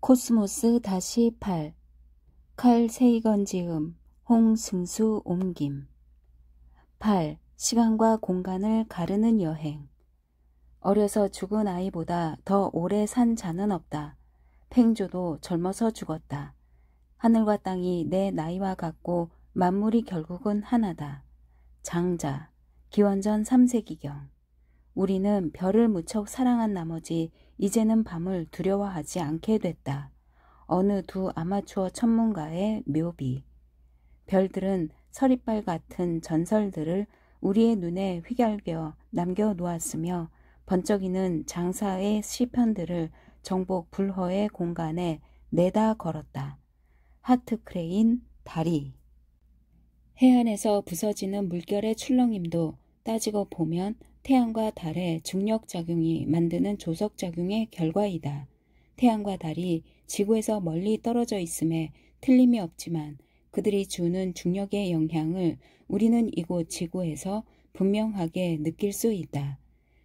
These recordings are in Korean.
코스모스-8 칼 세이건 지음 홍승수 옮김 8. 시간과 공간을 가르는 여행. 어려서 죽은 아이보다 더 오래 산 자는 없다. 팽조도 젊어서 죽었다. 하늘과 땅이 내 나이와 같고 만물이 결국은 하나다. 장자, 기원전 3세기경. 우리는 별을 무척 사랑한 나머지 이제는 밤을 두려워하지 않게 됐다. 어느 두 아마추어 천문가의 묘비. 별들은 서리빨 같은 전설들을 우리의 눈에 휘갈겨 남겨놓았으며 번쩍이는 장사의 시편들을 정복 불허의 공간에 내다 걸었다. 하트크레인 다리. 해안에서 부서지는 물결의 출렁임도 따지고 보면 태양과 달의 중력작용이 만드는 조석작용의 결과이다. 태양과 달이 지구에서 멀리 떨어져 있음에 틀림이 없지만 그들이 주는 중력의 영향을 우리는 이곳 지구에서 분명하게 느낄 수 있다.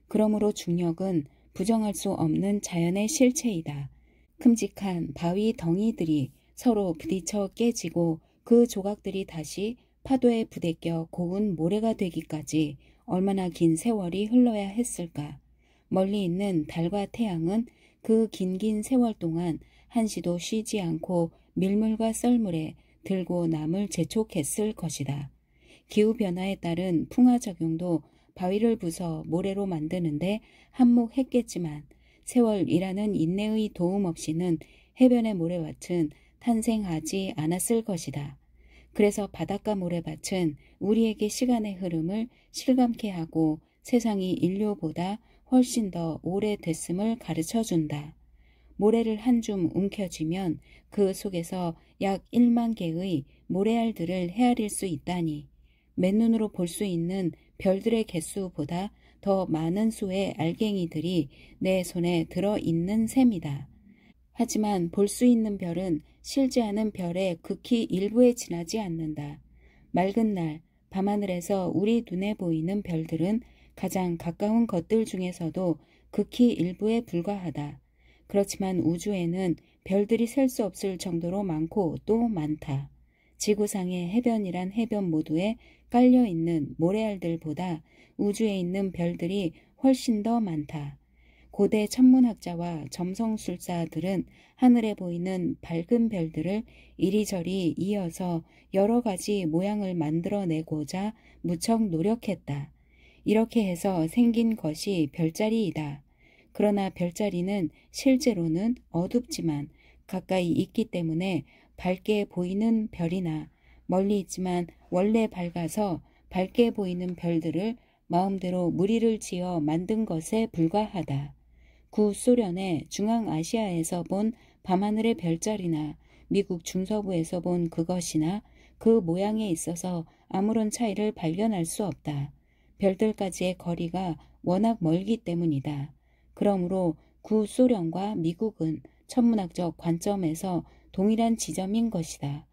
그러므로 중력은 부정할 수 없는 자연의 실체이다. 큼직한 바위 덩이들이 서로 부딪혀 깨지고 그 조각들이 다시 파도에 부대껴 고운 모래가 되기까지 얼마나 긴 세월이 흘러야 했을까. 멀리 있는 달과 태양은 그 긴 세월 동안 한시도 쉬지 않고 밀물과 썰물에 들고 남을 재촉했을 것이다. 기후변화에 따른 풍화작용도 바위를 부숴 모래로 만드는데 한몫했겠지만 세월이라는 인내의 도움 없이는 해변의 모래밭은 탄생하지 않았을 것이다. 그래서 바닷가 모래밭은 우리에게 시간의 흐름을 실감케 하고 세상이 인류보다 훨씬 더 오래됐음을 가르쳐준다. 모래를 한 줌 움켜쥐면 그 속에서 약 1만 개의 모래알들을 헤아릴 수 있다니 맨눈으로 볼 수 있는 별들의 개수보다 더 많은 수의 알갱이들이 내 손에 들어있는 셈이다. 하지만 볼 수 있는 별은 실제 않은 별의 극히 일부에 지나지 않는다. 맑은 날 밤하늘에서 우리 눈에 보이는 별들은 가장 가까운 것들 중에서도 극히 일부에 불과하다. 그렇지만 우주에는 별들이 셀 수 없을 정도로 많고 또 많다. 지구상의 해변이란 해변 모두에 깔려있는 모래알들보다 우주에 있는 별들이 훨씬 더 많다. 고대 천문학자와 점성술사들은 하늘에 보이는 밝은 별들을 이리저리 이어서 여러 가지 모양을 만들어내고자 무척 노력했다. 이렇게 해서 생긴 것이 별자리이다. 그러나 별자리는 실제로는 어둡지만 가까이 있기 때문에 밝게 보이는 별이나 멀리 있지만 원래 밝아서 밝게 보이는 별들을 마음대로 무리를 지어 만든 것에 불과하다. 구소련의 중앙아시아에서 본 밤하늘의 별자리나 미국 중서부에서 본 그것이나 그 모양에 있어서 아무런 차이를 발견할 수 없다. 별들까지의 거리가 워낙 멀기 때문이다. 그러므로 구소련과 미국은 천문학적 관점에서 동일한 지점인 것이다.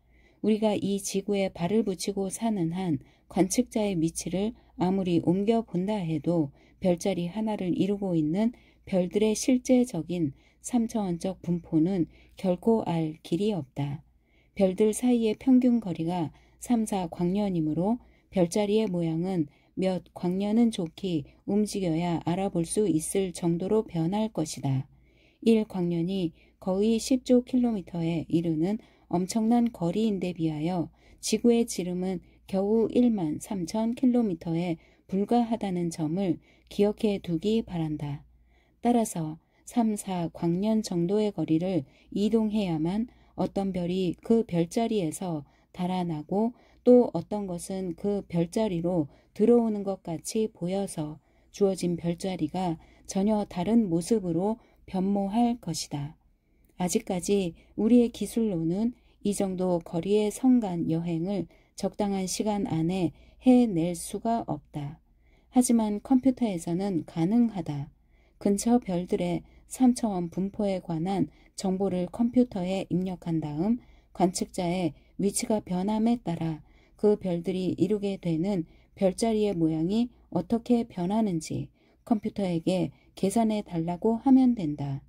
우리가 이 지구에 발을 붙이고 사는 한 관측자의 위치를 아무리 옮겨본다 해도 별자리 하나를 이루고 있는 별들의 실제적인 3차원적 분포는 결코 알 길이 없다. 별들 사이의 평균 거리가 3, 4광년이므로 별자리의 모양은 몇 광년은 좋게 움직여야 알아볼 수 있을 정도로 변할 것이다. 1광년이 거의 10조 킬로미터에 이르는 엄청난 거리인데 비하여 지구의 지름은 겨우 1만 3천 킬로미터에 불과하다는 점을 기억해 두기 바란다. 따라서 3, 4광년 정도의 거리를 이동해야만 어떤 별이 그 별자리에서 달아나고 또 어떤 것은 그 별자리로 들어오는 것 같이 보여서 주어진 별자리가 전혀 다른 모습으로 변모할 것이다. 아직까지 우리의 기술로는 이 정도 거리의 성간 여행을 적당한 시간 안에 해낼 수가 없다. 하지만 컴퓨터에서는 가능하다. 근처 별들의 3차원 분포에 관한 정보를 컴퓨터에 입력한 다음 관측자의 위치가 변함에 따라 그 별들이 이루게 되는 별자리의 모양이 어떻게 변하는지 컴퓨터에게 계산해 달라고 하면 된다.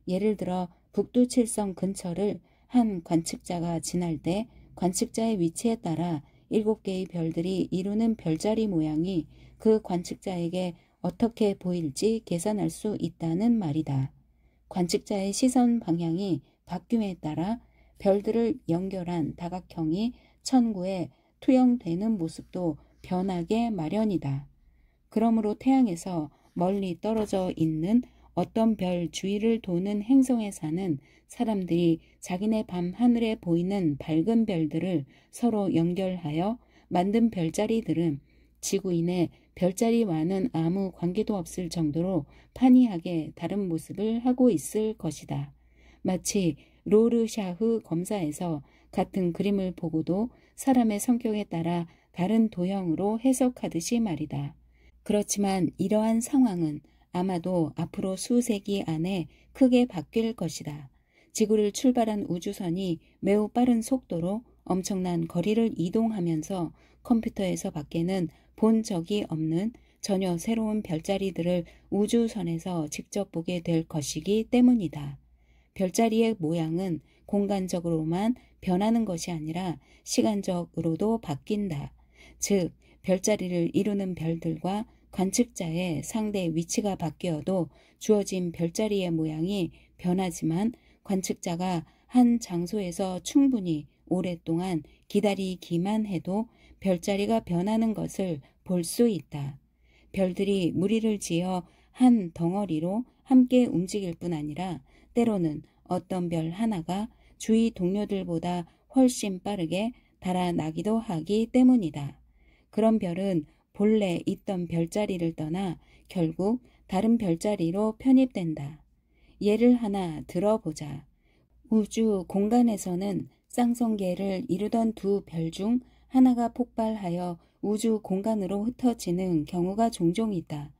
예를 들어 북두칠성 근처를 한 관측자가 지날 때 관측자의 위치에 따라 7개의 별들이 이루는 별자리 모양이 그 관측자에게 어떻게 보일지 계산할 수 있다는 말이다. 관측자의 시선 방향이 바뀜에 따라 별들을 연결한 다각형이 천구에 투영되는 모습도 변하게 마련이다. 그러므로 태양에서 멀리 떨어져 있는 어떤 별 주위를 도는 행성에 사는 사람들이 자기네 밤 하늘에 보이는 밝은 별들을 서로 연결하여 만든 별자리들은 지구인의 별자리와는 아무 관계도 없을 정도로 판이하게 다른 모습을 하고 있을 것이다. 마치 로르샤흐 검사에서 같은 그림을 보고도 사람의 성격에 따라 다른 도형으로 해석하듯이 말이다. 그렇지만 이러한 상황은 아마도 앞으로 수세기 안에 크게 바뀔 것이다. 지구를 출발한 우주선이 매우 빠른 속도로 엄청난 거리를 이동하면서 컴퓨터에서 밖에는 본 적이 없는 전혀 새로운 별자리들을 우주선에서 직접 보게 될 것이기 때문이다. 별자리의 모양은 공간적으로만 변하는 것이 아니라 시간적으로도 바뀐다. 즉, 별자리를 이루는 별들과 관측자의 상대 위치가 바뀌어도 주어진 별자리의 모양이 변하지만 관측자가 한 장소에서 충분히 오랫동안 기다리기만 해도 별자리가 변하는 것을 볼 수 있다. 별들이 무리를 지어 한 덩어리로 함께 움직일 뿐 아니라 때로는 어떤 별 하나가 주위 동료들보다 훨씬 빠르게 달아나기도 하기 때문이다. 그런 별은 본래 있던 별자리를 떠나 결국 다른 별자리로 편입된다. 예를 하나 들어보자. 우주 공간에서는 쌍성계를 이루던 두 별 중 하나가 폭발하여 우주 공간으로 흩어지는 경우가 종종 있다.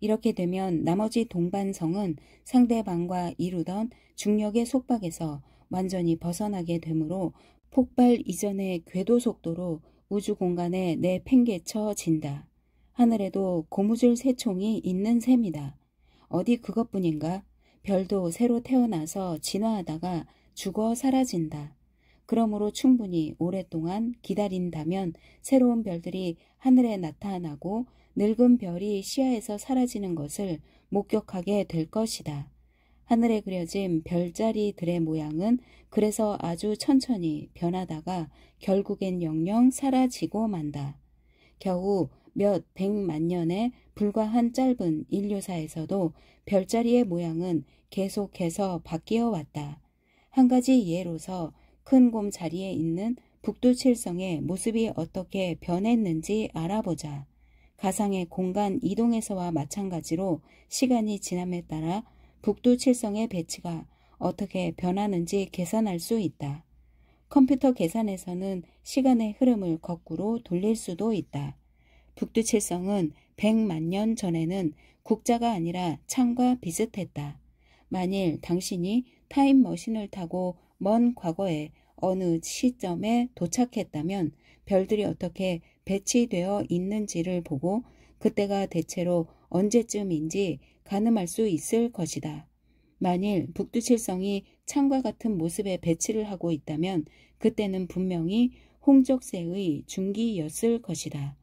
이렇게 되면 나머지 동반성은 상대방과 이루던 중력의 속박에서 완전히 벗어나게 되므로 폭발 이전의 궤도 속도로 우주 공간에 내팽개쳐진다. 하늘에도 고무줄 새총이 있는 셈이다. 어디 그것뿐인가? 별도 새로 태어나서 진화하다가 죽어 사라진다. 그러므로 충분히 오랫동안 기다린다면 새로운 별들이 하늘에 나타나고 늙은 별이 시야에서 사라지는 것을 목격하게 될 것이다. 하늘에 그려진 별자리들의 모양은 그래서 아주 천천히 변하다가 결국엔 영영 사라지고 만다. 겨우 몇 백만 년에 불과한 짧은 인류사에서도 별자리의 모양은 계속해서 바뀌어 왔다. 한 가지 예로서 큰 곰 자리에 있는 북두칠성의 모습이 어떻게 변했는지 알아보자. 가상의 공간 이동에서와 마찬가지로 시간이 지남에 따라 북두칠성의 배치가 어떻게 변하는지 계산할 수 있다. 컴퓨터 계산에서는 시간의 흐름을 거꾸로 돌릴 수도 있다. 북두칠성은 100만 년 전에는 국자가 아니라 창과 비슷했다. 만일 당신이 타임머신을 타고 먼 과거에 어느 시점에 도착했다면 별들이 어떻게 배치되어 있는지를 보고 그때가 대체로 언제쯤인지 가늠할 수 있을 것이다. 만일 북두칠성이 창과 같은 모습의 배치를 하고 있다면 그때는 분명히 홍적세의 중기였을 것이다.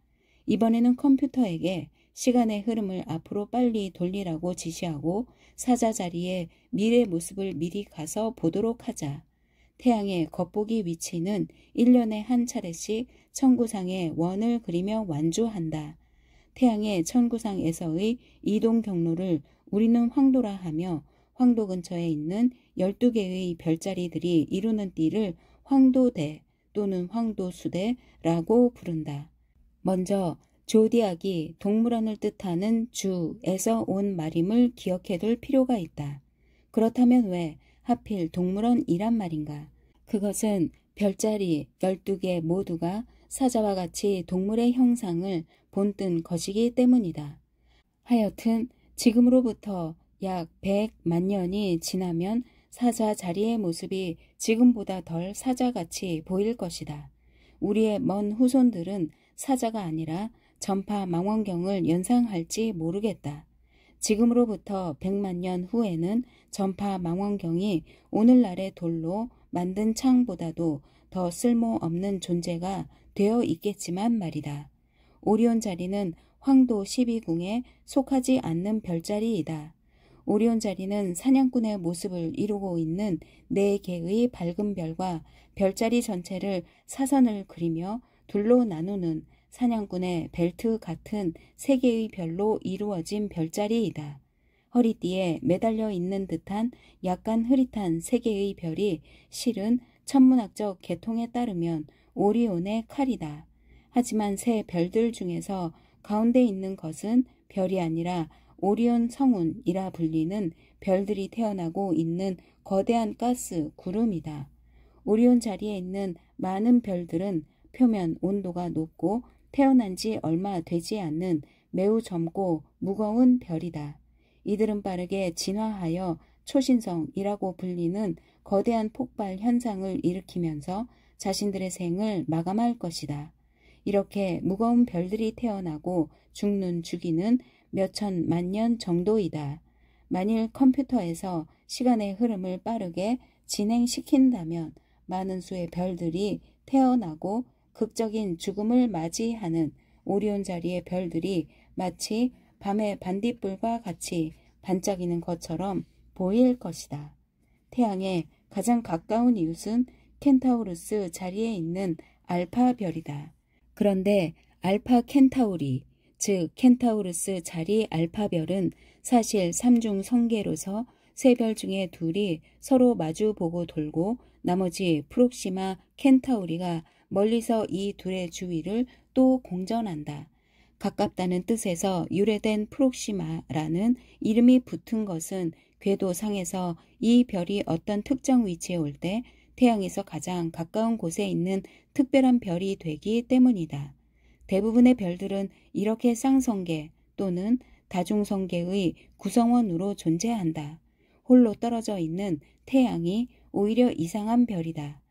이번에는 컴퓨터에게 시간의 흐름을 앞으로 빨리 돌리라고 지시하고 사자 자리에 미래 모습을 미리 가서 보도록 하자. 태양의 겉보기 위치는 1년에 한 차례씩 천구상의 원을 그리며 완주한다. 태양의 천구상에서의 이동 경로를 우리는 황도라 하며 황도 근처에 있는 12개의 별자리들이 이루는 띠를 황도대 또는 황도수대라고 부른다. 먼저 조디악이 동물원을 뜻하는 주에서 온 말임을 기억해둘 필요가 있다. 그렇다면 왜 하필 동물원이란 말인가? 그것은 별자리 12개 모두가 사자와 같이 동물의 형상을 본뜬 것이기 때문이다. 하여튼 지금으로부터 약 100만 년이 지나면 사자 자리의 모습이 지금보다 덜 사자같이 보일 것이다. 우리의 먼 후손들은 사자가 아니라 전파 망원경을 연상할지 모르겠다. 지금으로부터 100만 년 후에는 전파 망원경이 오늘날의 돌로 만든 창보다도 더 쓸모없는 존재가 되어 있겠지만 말이다. 오리온 자리는 황도 12궁에 속하지 않는 별자리이다. 오리온 자리는 사냥꾼의 모습을 이루고 있는 4개의 밝은 별과 별자리 전체를 사선을 그리며 둘로 나누는 사냥꾼의 벨트 같은 3개의 별로 이루어진 별자리이다. 허리띠에 매달려 있는 듯한 약간 흐릿한 3개의 별이 실은 천문학적 계통에 따르면 오리온의 칼이다. 하지만 3 별들 중에서 가운데 있는 것은 별이 아니라 오리온 성운이라 불리는 별들이 태어나고 있는 거대한 가스 구름이다. 오리온 자리에 있는 많은 별들은 표면 온도가 높고 태어난 지 얼마 되지 않는 매우 젊고 무거운 별이다. 이들은 빠르게 진화하여 초신성이라고 불리는 거대한 폭발 현상을 일으키면서 자신들의 생을 마감할 것이다. 이렇게 무거운 별들이 태어나고 죽기는 몇 천만 년 정도이다. 만일 컴퓨터에서 시간의 흐름을 빠르게 진행시킨다면 많은 수의 별들이 태어나고 극적인 죽음을 맞이하는 오리온 자리의 별들이 마치 밤의 반딧불과 같이 반짝이는 것처럼 보일 것이다. 태양에 가장 가까운 이웃은 켄타우루스 자리에 있는 알파 별이다. 그런데 알파 켄타우리, 즉 켄타우루스 자리 알파 별은 사실 삼중 성계로서 3별 중에 2이 서로 마주보고 돌고 나머지 프록시마 켄타우리가 멀리서 이 둘의 주위를 또 공전한다. 가깝다는 뜻에서 유래된 프록시마라는 이름이 붙은 것은 궤도상에서 이 별이 어떤 특정 위치에 올 때 태양에서 가장 가까운 곳에 있는 특별한 별이 되기 때문이다. 대부분의 별들은 이렇게 쌍성계 또는 다중성계의 구성원으로 존재한다. 홀로 떨어져 있는 태양이 오히려 이상한 별이다.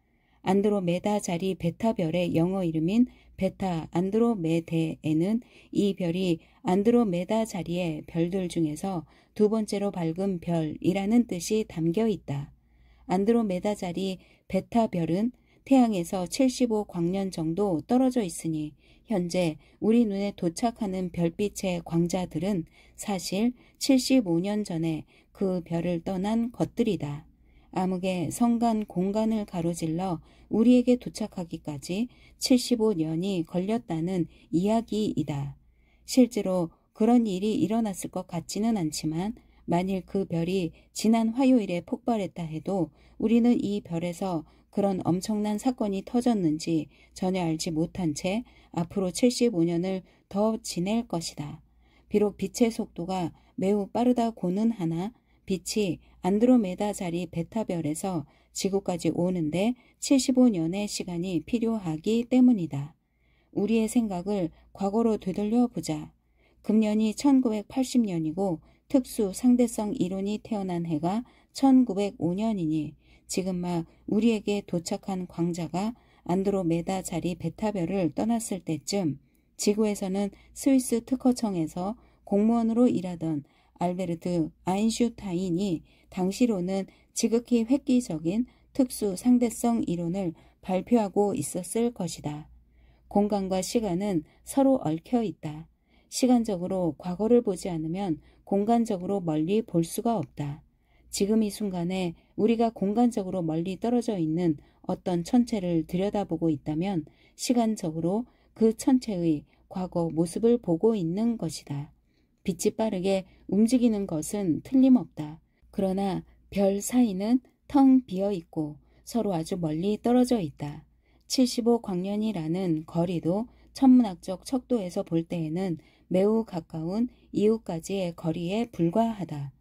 안드로메다 자리 베타별의 영어 이름인 베타 안드로메데에는 이 별이 안드로메다 자리의 별들 중에서 2번째로 밝은 별이라는 뜻이 담겨 있다. 안드로메다 자리 베타별은 태양에서 75광년 정도 떨어져 있으니 현재 우리 눈에 도착하는 별빛의 광자들은 사실 75년 전에 그 별을 떠난 것들이다. 암흑의 성간 공간을 가로질러 우리에게 도착하기까지 75년이 걸렸다는 이야기이다. 실제로 그런 일이 일어났을 것 같지는 않지만 만일 그 별이 지난 화요일에 폭발했다 해도 우리는 이 별에서 그런 엄청난 사건이 터졌는지 전혀 알지 못한 채 앞으로 75년을 더 지낼 것이다. 비록 빛의 속도가 매우 빠르다고는 하나 빛이 안드로메다 자리 베타별에서 지구까지 오는데 75년의 시간이 필요하기 때문이다. 우리의 생각을 과거로 되돌려 보자. 금년이 1980년이고 특수 상대성 이론이 태어난 해가 1905년이니 지금 막 우리에게 도착한 광자가 안드로메다 자리 베타별을 떠났을 때쯤 지구에서는 스위스 특허청에서 공무원으로 일하던 알베르트 아인슈타인이 당시로는 지극히 획기적인 특수 상대성 이론을 발표하고 있었을 것이다. 공간과 시간은 서로 얽혀 있다. 시간적으로 과거를 보지 않으면 공간적으로 멀리 볼 수가 없다. 지금 이 순간에 우리가 공간적으로 멀리 떨어져 있는 어떤 천체를 들여다보고 있다면 시간적으로 그 천체의 과거 모습을 보고 있는 것이다. 빛이 빠르게 움직이는 것은 틀림없다. 그러나 별 사이는 텅 비어 있고 서로 아주 멀리 떨어져 있다. 75광년이라는 거리도 천문학적 척도에서 볼 때에는 매우 가까운 이웃까지의 거리에 불과하다.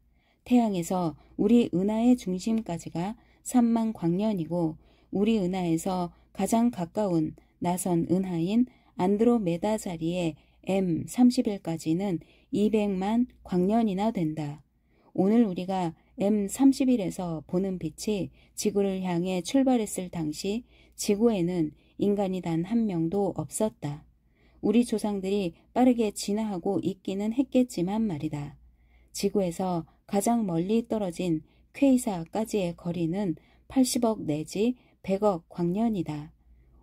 태양에서 우리 은하의 중심까지가 3만 광년이고 우리 은하에서 가장 가까운 나선 은하인 안드로메다 자리의 M31까지는 200만 광년이나 된다. 오늘 우리가 M31에서 보는 빛이 지구를 향해 출발했을 당시 지구에는 인간이 단 한 명도 없었다. 우리 조상들이 빠르게 진화하고 있기는 했겠지만 말이다. 지구에서 가장 멀리 떨어진 퀘이사까지의 거리는 80억 내지 100억 광년이다.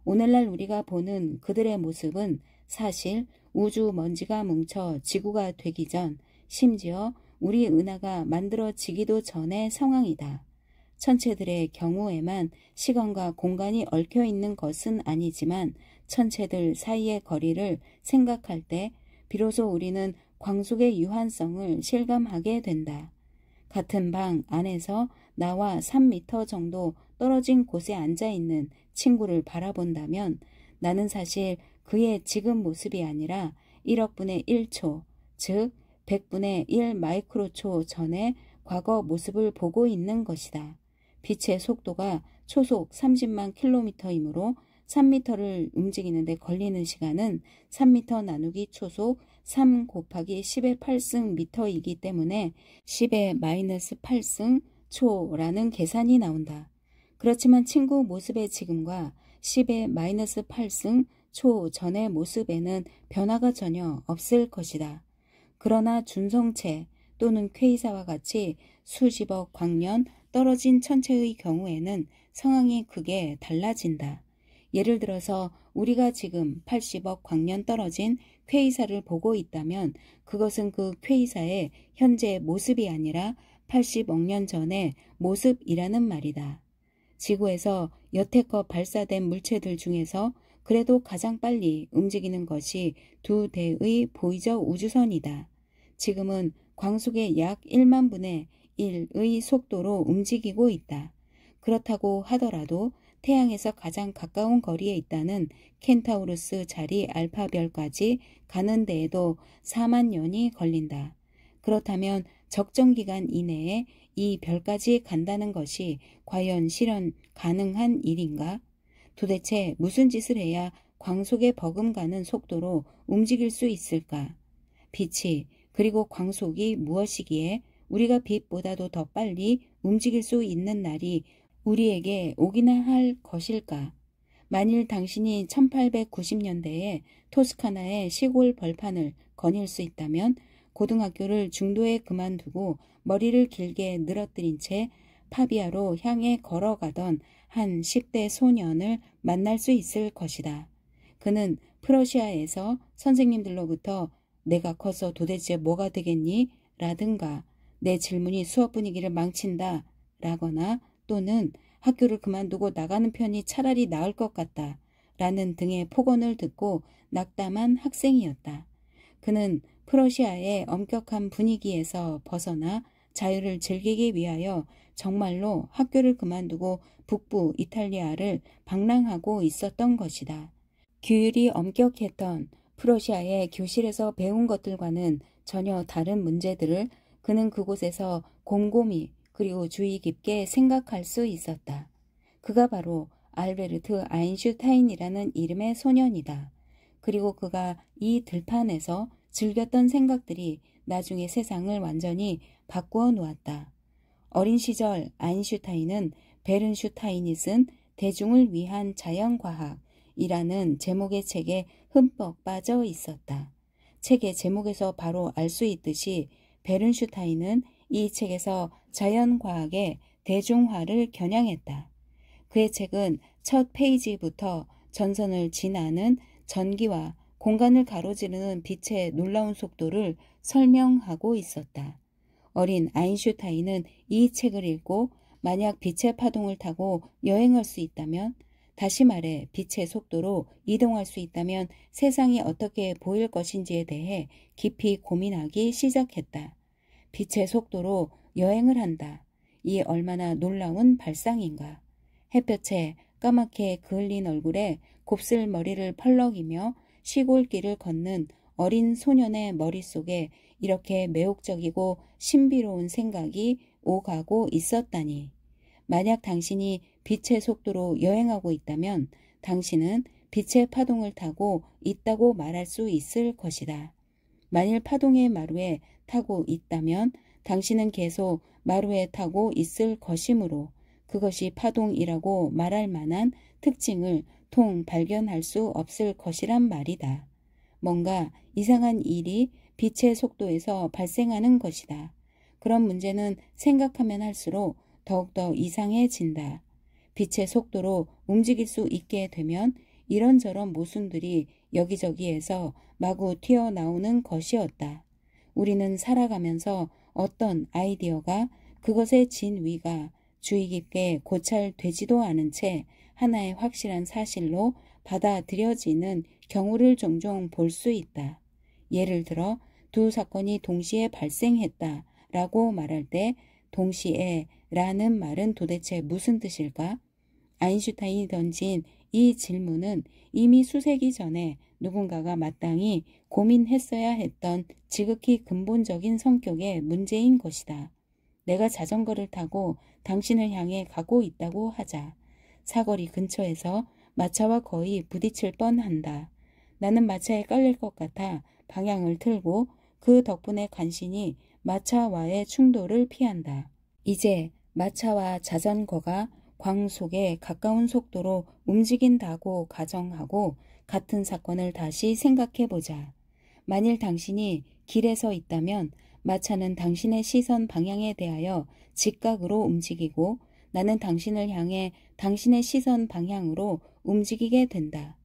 오늘날 우리가 보는 그들의 모습은 사실 우주 먼지가 뭉쳐 지구가 되기 전, 심지어 우리 은하가 만들어지기도 전의 상황이다. 천체들의 경우에만 시간과 공간이 얽혀 있는 것은 아니지만 천체들 사이의 거리를 생각할 때 비로소 우리는 광속의 유한성을 실감하게 된다. 같은 방 안에서 나와 3m 정도 떨어진 곳에 앉아있는 친구를 바라본다면 나는 사실 그의 지금 모습이 아니라 1억분의 1초, 즉 100분의 1 마이크로초 전의 과거 모습을 보고 있는 것이다. 빛의 속도가 초속 30만 킬로미터이므로 3m를 움직이는데 걸리는 시간은 3m 나누기 초속 3 곱하기 10의 8승 미터이기 때문에 10의 마이너스 8승 초라는 계산이 나온다. 그렇지만 친구 모습의 지금과 10의 마이너스 8승 초 전의 모습에는 변화가 전혀 없을 것이다. 그러나 준성체 또는 퀘이사와 같이 수십억 광년 떨어진 천체의 경우에는 상황이 크게 달라진다. 예를 들어서 우리가 지금 80억 광년 떨어진 퀘이사를 보고 있다면 그것은 그 퀘이사의 현재 모습이 아니라 80억 년 전의 모습이라는 말이다. 지구에서 여태껏 발사된 물체들 중에서 그래도 가장 빨리 움직이는 것이 두 대의 보이저 우주선이다. 지금은 광속의 약 1만 분의 1의 속도로 움직이고 있다. 그렇다고 하더라도 태양에서 가장 가까운 거리에 있다는 켄타우루스 자리 알파별까지 가는 데에도 4만 년이 걸린다. 그렇다면 적정 기간 이내에 이 별까지 간다는 것이 과연 실현 가능한 일인가? 도대체 무슨 짓을 해야 광속에 버금가는 속도로 움직일 수 있을까? 빛이 그리고 광속이 무엇이기에 우리가 빛보다도 더 빨리 움직일 수 있는 날이 우리에게 오기나 할 것일까? 만일 당신이 1890년대에 토스카나의 시골 벌판을 거닐 수 있다면 고등학교를 중도에 그만두고 머리를 길게 늘어뜨린 채 파비아로 향해 걸어가던 한 10대 소년을 만날 수 있을 것이다. 그는 프러시아에서 선생님들로부터 내가 커서 도대체 뭐가 되겠니? 라든가 내 질문이 수업 분위기를 망친다 라거나 또는 학교를 그만두고 나가는 편이 차라리 나을 것 같다 라는 등의 폭언을 듣고 낙담한 학생이었다. 그는 프러시아의 엄격한 분위기에서 벗어나 자유를 즐기기 위하여 정말로 학교를 그만두고 북부 이탈리아를 방랑하고 있었던 것이다. 규율이 엄격했던 프러시아의 교실에서 배운 것들과는 전혀 다른 문제들을 그는 그곳에서 곰곰이 그리고 주의 깊게 생각할 수 있었다. 그가 바로 알베르트 아인슈타인이라는 이름의 소년이다. 그리고 그가 이 들판에서 즐겼던 생각들이 나중에 세상을 완전히 바꾸어 놓았다. 어린 시절 아인슈타인은 베른슈타인이 쓴 대중을 위한 자연과학이라는 제목의 책에 흠뻑 빠져 있었다. 책의 제목에서 바로 알 수 있듯이 베른슈타인은 이 책에서 자연과학의 대중화를 겨냥했다. 그의 책은 첫 페이지부터 전선을 지나는 전기와 공간을 가로지르는 빛의 놀라운 속도를 설명하고 있었다. 어린 아인슈타인은 이 책을 읽고 만약 빛의 파동을 타고 여행할 수 있다면, 다시 말해 빛의 속도로 이동할 수 있다면 세상이 어떻게 보일 것인지에 대해 깊이 고민하기 시작했다. 빛의 속도로 여행을 한다. 이 얼마나 놀라운 발상인가. 햇볕에 까맣게 그을린 얼굴에 곱슬 머리를 펄럭이며 시골길을 걷는 어린 소년의 머릿속에 이렇게 매혹적이고 신비로운 생각이 오가고 있었다니. 만약 당신이 빛의 속도로 여행하고 있다면 당신은 빛의 파동을 타고 있다고 말할 수 있을 것이다. 만일 파동의 마루에 타고 있다면 당신은 계속 마루에 타고 있을 것이므로 그것이 파동이라고 말할 만한 특징을 통 발견할 수 없을 것이란 말이다. 뭔가 이상한 일이 빛의 속도에서 발생하는 것이다. 그런 문제는 생각하면 할수록 더욱더 이상해진다. 빛의 속도로 움직일 수 있게 되면 이런저런 모순들이 여기저기에서 마구 튀어나오는 것이었다. 우리는 살아가면서 어떤 아이디어가 그것의 진위가 주의 깊게 고찰되지도 않은 채 하나의 확실한 사실로 받아들여지는 경우를 종종 볼 수 있다. 예를 들어 두 사건이 동시에 발생했다 라고 말할 때 동시에 라는 말은 도대체 무슨 뜻일까? 아인슈타인이 던진 이 질문은 이미 수세기 전에 누군가가 마땅히 고민했어야 했던 지극히 근본적인 성격의 문제인 것이다. 내가 자전거를 타고 당신을 향해 가고 있다고 하자. 사거리 근처에서 마차와 거의 부딪힐 뻔한다. 나는 마차에 깔릴 것 같아 방향을 틀고 그 덕분에 간신히 마차와의 충돌을 피한다. 이제 마차와 자전거가 광속에 가까운 속도로 움직인다고 가정하고 같은 사건을 다시 생각해보자. 만일 당신이 길에 서 있다면 마차는 당신의 시선 방향에 대하여 직각으로 움직이고 나는 당신을 향해 당신의 시선 방향으로 움직이게 된다.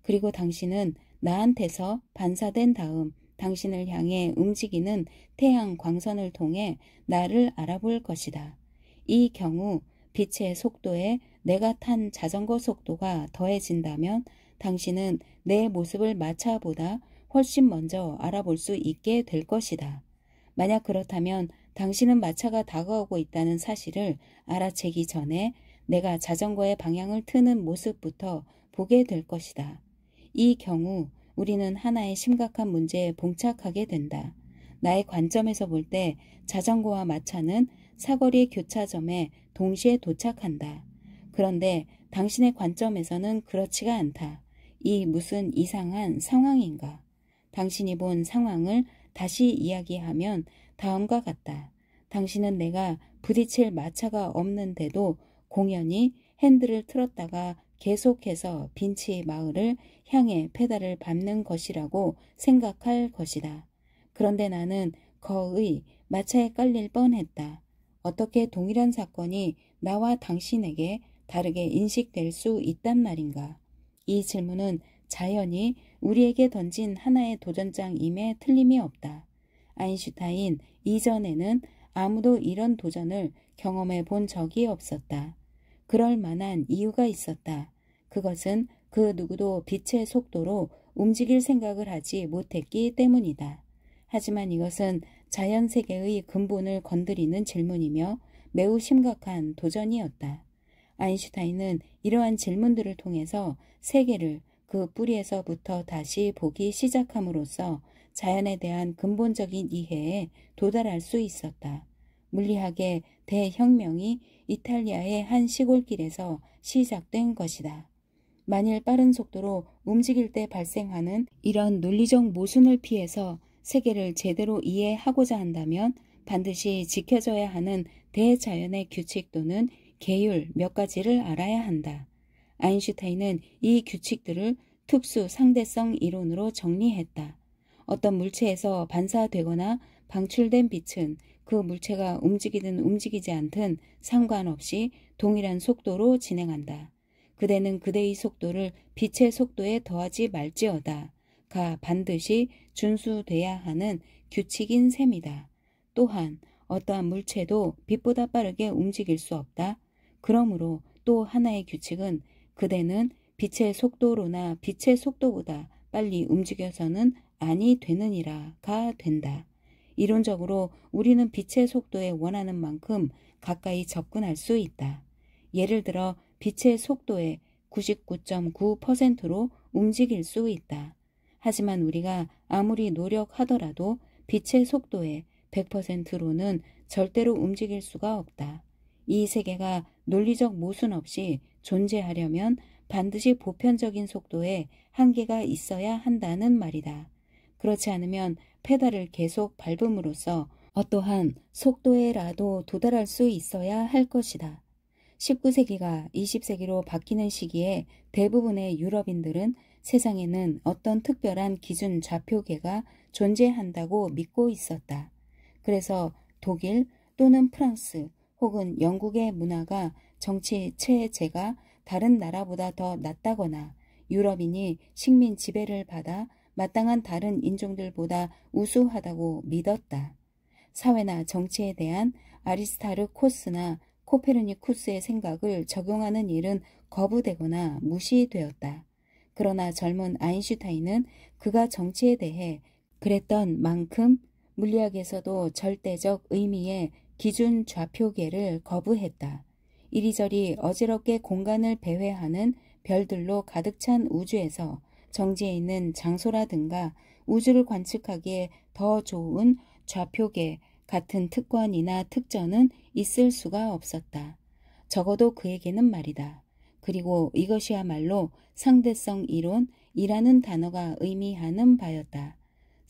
그리고 당신은 나한테서 반사된 다음 당신을 향해 움직이는 태양 광선을 통해 나를 알아볼 것이다. 이 경우 빛의 속도에 내가 탄 자전거 속도가 더해진다면 당신은 내 모습을 마차보다 훨씬 먼저 알아볼 수 있게 될 것이다. 만약 그렇다면 당신은 마차가 다가오고 있다는 사실을 알아채기 전에 내가 자전거의 방향을 트는 모습부터 보게 될 것이다. 이 경우 우리는 하나의 심각한 문제에 봉착하게 된다. 나의 관점에서 볼 때 자전거와 마차는 사거리 교차점에 동시에 도착한다. 그런데 당신의 관점에서는 그렇지가 않다. 이 무슨 이상한 상황인가? 당신이 본 상황을 다시 이야기하면 다음과 같다. 당신은 내가 부딪힐 마차가 없는데도 공연히 핸들을 틀었다가 계속해서 빈치 마을을 향해 페달을 밟는 것이라고 생각할 것이다. 그런데 나는 거의 마차에 깔릴 뻔했다. 어떻게 동일한 사건이 나와 당신에게 다르게 인식될 수 있단 말인가? 이 질문은 자연히 우리에게 던진 하나의 도전장임에 틀림이 없다. 아인슈타인 이전에는 아무도 이런 도전을 경험해 본 적이 없었다. 그럴 만한 이유가 있었다. 그것은 그 누구도 빛의 속도로 움직일 생각을 하지 못했기 때문이다. 하지만 이것은 자연세계의 근본을 건드리는 질문이며 매우 심각한 도전이었다. 아인슈타인은 이러한 질문들을 통해서 세계를 그 뿌리에서부터 다시 보기 시작함으로써 자연에 대한 근본적인 이해에 도달할 수 있었다. 물리학의 대혁명이 이탈리아의 한 시골길에서 시작된 것이다. 만일 빠른 속도로 움직일 때 발생하는 이런 논리적 모순을 피해서 세계를 제대로 이해하고자 한다면 반드시 지켜져야 하는 대자연의 규칙 또는 계율 몇 가지를 알아야 한다. 아인슈타인은 이 규칙들을 특수 상대성 이론으로 정리했다. 어떤 물체에서 반사되거나 방출된 빛은 그 물체가 움직이든 움직이지 않든 상관없이 동일한 속도로 진행한다. 그대는 그대의 속도를 빛의 속도에 더하지 말지어다. 가 반드시 준수돼야 하는 규칙인 셈이다. 또한 어떠한 물체도 빛보다 빠르게 움직일 수 없다. 그러므로 또 하나의 규칙은 그대는 빛의 속도로나 빛의 속도보다 빨리 움직여서는 아니 되느니라가 된다. 이론적으로 우리는 빛의 속도에 원하는 만큼 가까이 접근할 수 있다. 예를 들어 빛의 속도의 99.9%로 움직일 수 있다. 하지만 우리가 아무리 노력하더라도 빛의 속도의 100%로는 절대로 움직일 수가 없다. 이 세계가 논리적 모순 없이 존재하려면 반드시 보편적인 속도에 한계가 있어야 한다는 말이다. 그렇지 않으면 페달을 계속 밟음으로써 어떠한 속도에라도 도달할 수 있어야 할 것이다. 19세기가 20세기로 바뀌는 시기에 대부분의 유럽인들은 세상에는 어떤 특별한 기준 좌표계가 존재한다고 믿고 있었다. 그래서 독일 또는 프랑스 혹은 영국의 문화가 정치 체제가 다른 나라보다 더 낫다거나 유럽인이 식민 지배를 받아 마땅한 다른 인종들보다 우수하다고 믿었다. 사회나 정치에 대한 아리스타르코스나 코페르니쿠스의 생각을 적용하는 일은 거부되거나 무시되었다. 그러나 젊은 아인슈타인은 그가 정치에 대해 그랬던 만큼 물리학에서도 절대적 의미의 기준 좌표계를 거부했다. 이리저리 어지럽게 공간을 배회하는 별들로 가득 찬 우주에서 정지해 있는 장소라든가 우주를 관측하기에 더 좋은 좌표계 같은 특권이나 특전은 있을 수가 없었다. 적어도 그에게는 말이다. 그리고 이것이야말로 상대성 이론이라는 단어가 의미하는 바였다.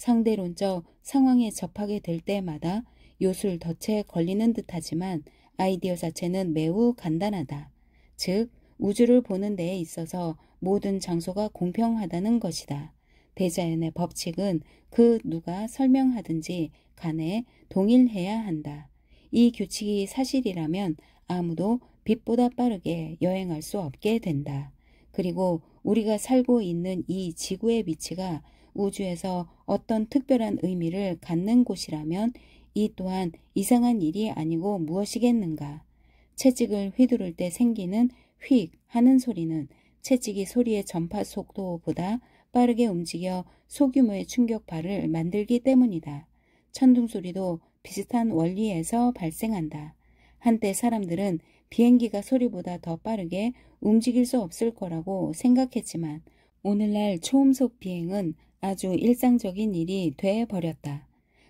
상대론적 상황에 접하게 될 때마다 요술덫에 걸리는 듯하지만 아이디어 자체는 매우 간단하다. 즉, 우주를 보는 데에 있어서 모든 장소가 공평하다는 것이다. 대자연의 법칙은 그 누가 설명하든지 간에 동일해야 한다. 이 규칙이 사실이라면 아무도 빛보다 빠르게 여행할 수 없게 된다. 그리고 우리가 살고 있는 이 지구의 위치가 우주에서 어떤 특별한 의미를 갖는 곳이라면 이 또한 이상한 일이 아니고 무엇이겠는가. 채찍을 휘두를 때 생기는 휙 하는 소리는 채찍이 소리의 전파 속도보다 빠르게 움직여 소규모의 충격파를 만들기 때문이다. 천둥 소리도 비슷한 원리에서 발생한다. 한때 사람들은 비행기가 소리보다 더 빠르게 움직일 수 없을 거라고 생각했지만 오늘날 초음속 비행은 아주 일상적인 일이 되어버렸다.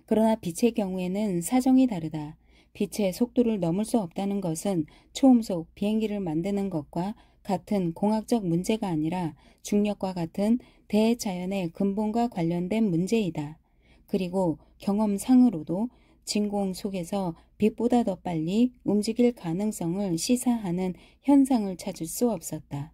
그러나 빛의 경우에는 사정이 다르다. 빛의 속도를 넘을 수 없다는 것은 초음속 비행기를 만드는 것과 같은 공학적 문제가 아니라 중력과 같은 대자연의 근본과 관련된 문제이다. 그리고 경험상으로도 진공 속에서 빛보다 더 빨리 움직일 가능성을 시사하는 현상을 찾을 수 없었다.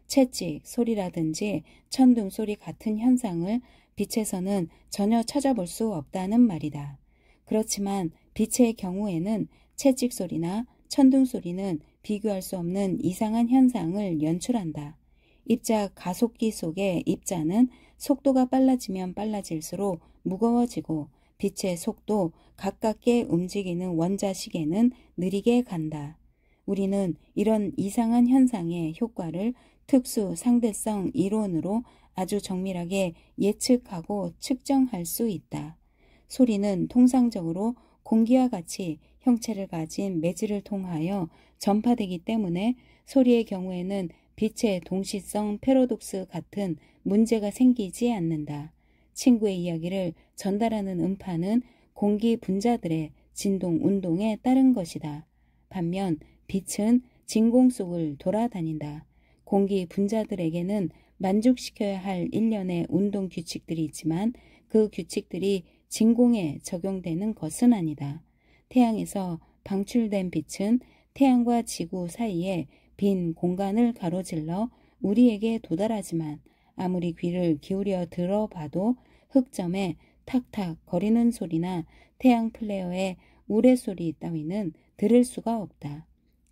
채찍 소리라든지 천둥 소리 같은 현상을 빛에서는 전혀 찾아볼 수 없다는 말이다. 그렇지만 빛의 경우에는 채찍 소리나 천둥 소리는 비교할 수 없는 이상한 현상을 연출한다. 입자 가속기 속의 입자는 속도가 빨라지면 빨라질수록 무거워지고 빛의 속도 가깝게 움직이는 원자시계는 느리게 간다. 우리는 이런 이상한 현상의 효과를 특수 상대성 이론으로 아주 정밀하게 예측하고 측정할 수 있다. 소리는 통상적으로 공기와 같이 형체를 가진 매질을 통하여 전파되기 때문에 소리의 경우에는 빛의 동시성 패러독스 같은 문제가 생기지 않는다. 친구의 이야기를 전달하는 음파는 공기 분자들의 진동 운동에 따른 것이다. 반면 빛은 진공 속을 돌아다닌다. 공기 분자들에게는 만족시켜야 할 일련의 운동 규칙들이 있지만 그 규칙들이 진공에 적용되는 것은 아니다. 태양에서 방출된 빛은 태양과 지구 사이에 빈 공간을 가로질러 우리에게 도달하지만 아무리 귀를 기울여 들어봐도 흑점에 탁탁 거리는 소리나 태양 플레어의 우레소리 따위는 들을 수가 없다.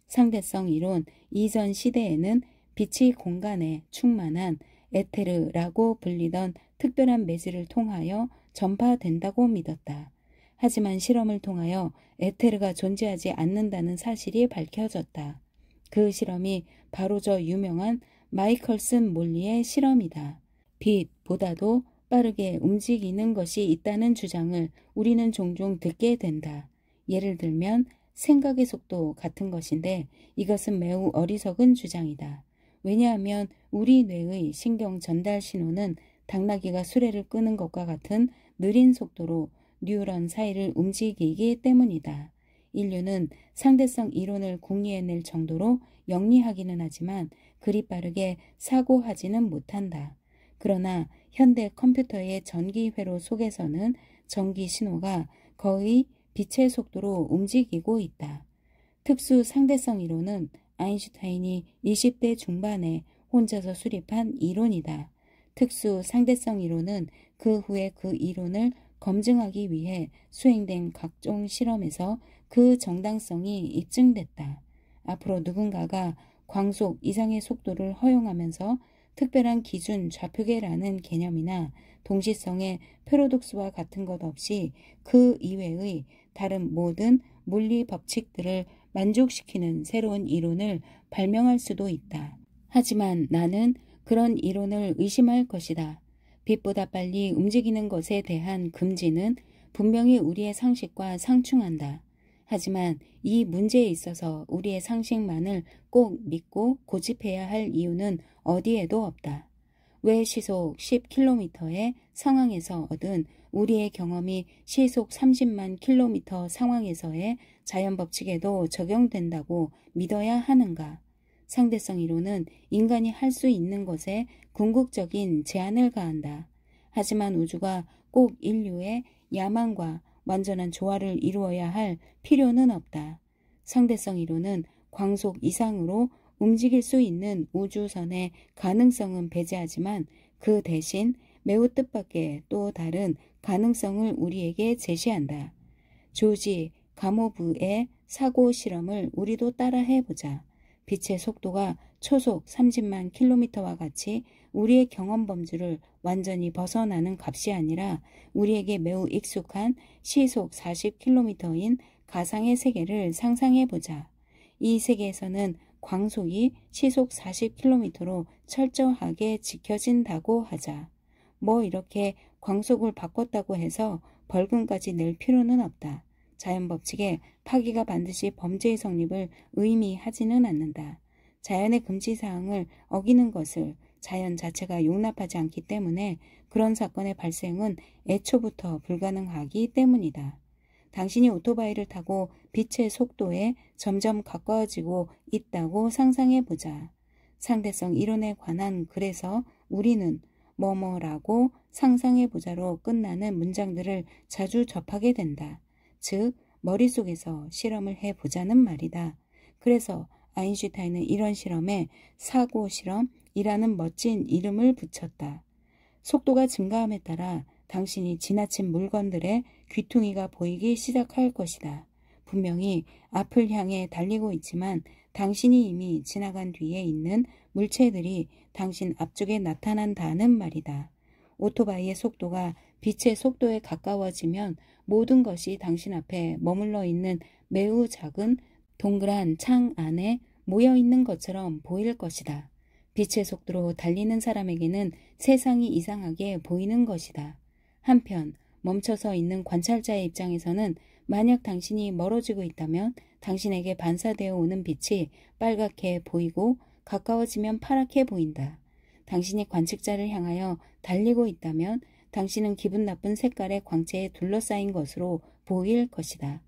상대성 이론 이전 시대에는 빛이 공간에 충만한 에테르라고 불리던 특별한 매질을 통하여 전파된다고 믿었다. 하지만 실험을 통하여 에테르가 존재하지 않는다는 사실이 밝혀졌다. 그 실험이 바로 저 유명한 마이컬슨 몰리의 실험이다. 빛보다도 빠르게 움직이는 것이 있다는 주장을 우리는 종종 듣게 된다. 예를 들면 생각의 속도 같은 것인데 이것은 매우 어리석은 주장이다. 왜냐하면 우리 뇌의 신경 전달 신호는 당나귀가 수레를 끄는 것과 같은 느린 속도로 뉴런 사이를 움직이기 때문이다. 인류는 상대성 이론을 궁리해낼 정도로 영리하기는 하지만 그리 빠르게 사고하지는 못한다. 그러나 현대 컴퓨터의 전기 회로 속에서는 전기 신호가 거의 빛의 속도로 움직이고 있다. 특수 상대성 이론은 아인슈타인이 20대 중반에 혼자서 수립한 이론이다. 특수 상대성 이론은 그 후에 그 이론을 검증하기 위해 수행된 각종 실험에서 그 정당성이 입증됐다. 앞으로 누군가가 광속 이상의 속도를 허용하면서 특별한 기준 좌표계라는 개념이나 동시성의 패러독스와 같은 것 없이 그 이외의 다른 모든 물리 법칙들을 만족시키는 새로운 이론을 발명할 수도 있다. 하지만 나는 그런 이론을 의심할 것이다. 빛보다 빨리 움직이는 것에 대한 금지는 분명히 우리의 상식과 상충한다. 하지만 이 문제에 있어서 우리의 상식만을 꼭 믿고 고집해야 할 이유는 어디에도 없다. 왜 시속 10km의 상황에서 얻은 우리의 경험이 시속 30만 km 상황에서의 자연법칙에도 적용된다고 믿어야 하는가? 상대성 이론은 인간이 할 수 있는 것에 궁극적인 제한을 가한다. 하지만 우주가 꼭 인류의 야망과 완전한 조화를 이루어야 할 필요는 없다. 상대성 이론은 광속 이상으로 움직일 수 있는 우주선의 가능성은 배제하지만 그 대신 매우 뜻밖의 또 다른 가능성을 우리에게 제시한다. 조지 가모브의 사고 실험을 우리도 따라 해보자. 빛의 속도가 초속 30만 킬로미터와 같이 우리의 경험 범주를 완전히 벗어나는 값이 아니라 우리에게 매우 익숙한 시속 40km인 가상의 세계를 상상해보자. 이 세계에서는 광속이 시속 40km로 철저하게 지켜진다고 하자. 뭐 이렇게 광속을 바꿨다고 해서 벌금까지 낼 필요는 없다. 자연법칙에 파기가 반드시 범죄의 성립을 의미하지는 않는다. 자연의 금지사항을 어기는 것을 자연 자체가 용납하지 않기 때문에 그런 사건의 발생은 애초부터 불가능하기 때문이다. 당신이 오토바이를 타고 빛의 속도에 점점 가까워지고 있다고 상상해보자. 상대성 이론에 관한 그래서 우리는 뭐뭐라고 상상해보자로 끝나는 문장들을 자주 접하게 된다. 즉 머릿속에서 실험을 해보자는 말이다. 그래서 아인슈타인은 이런 실험에 사고 실험이라는 멋진 이름을 붙였다. 속도가 증가함에 따라 당신이 지나친 물건들의 귀퉁이가 보이기 시작할 것이다. 분명히 앞을 향해 달리고 있지만 당신이 이미 지나간 뒤에 있는 물체들이 당신 앞쪽에 나타난다는 말이다. 오토바이의 속도가 빛의 속도에 가까워지면 모든 것이 당신 앞에 머물러 있는 매우 작은 동그란 창 안에 모여 있는 것처럼 보일 것이다. 빛의 속도로 달리는 사람에게는 세상이 이상하게 보이는 것이다. 한편 멈춰서 있는 관찰자의 입장에서는 만약 당신이 멀어지고 있다면 당신에게 반사되어 오는 빛이 빨갛게 보이고 가까워지면 파랗게 보인다. 당신이 관측자를 향하여 달리고 있다면 당신은 기분 나쁜 색깔의 광채에 둘러싸인 것으로 보일 것이다.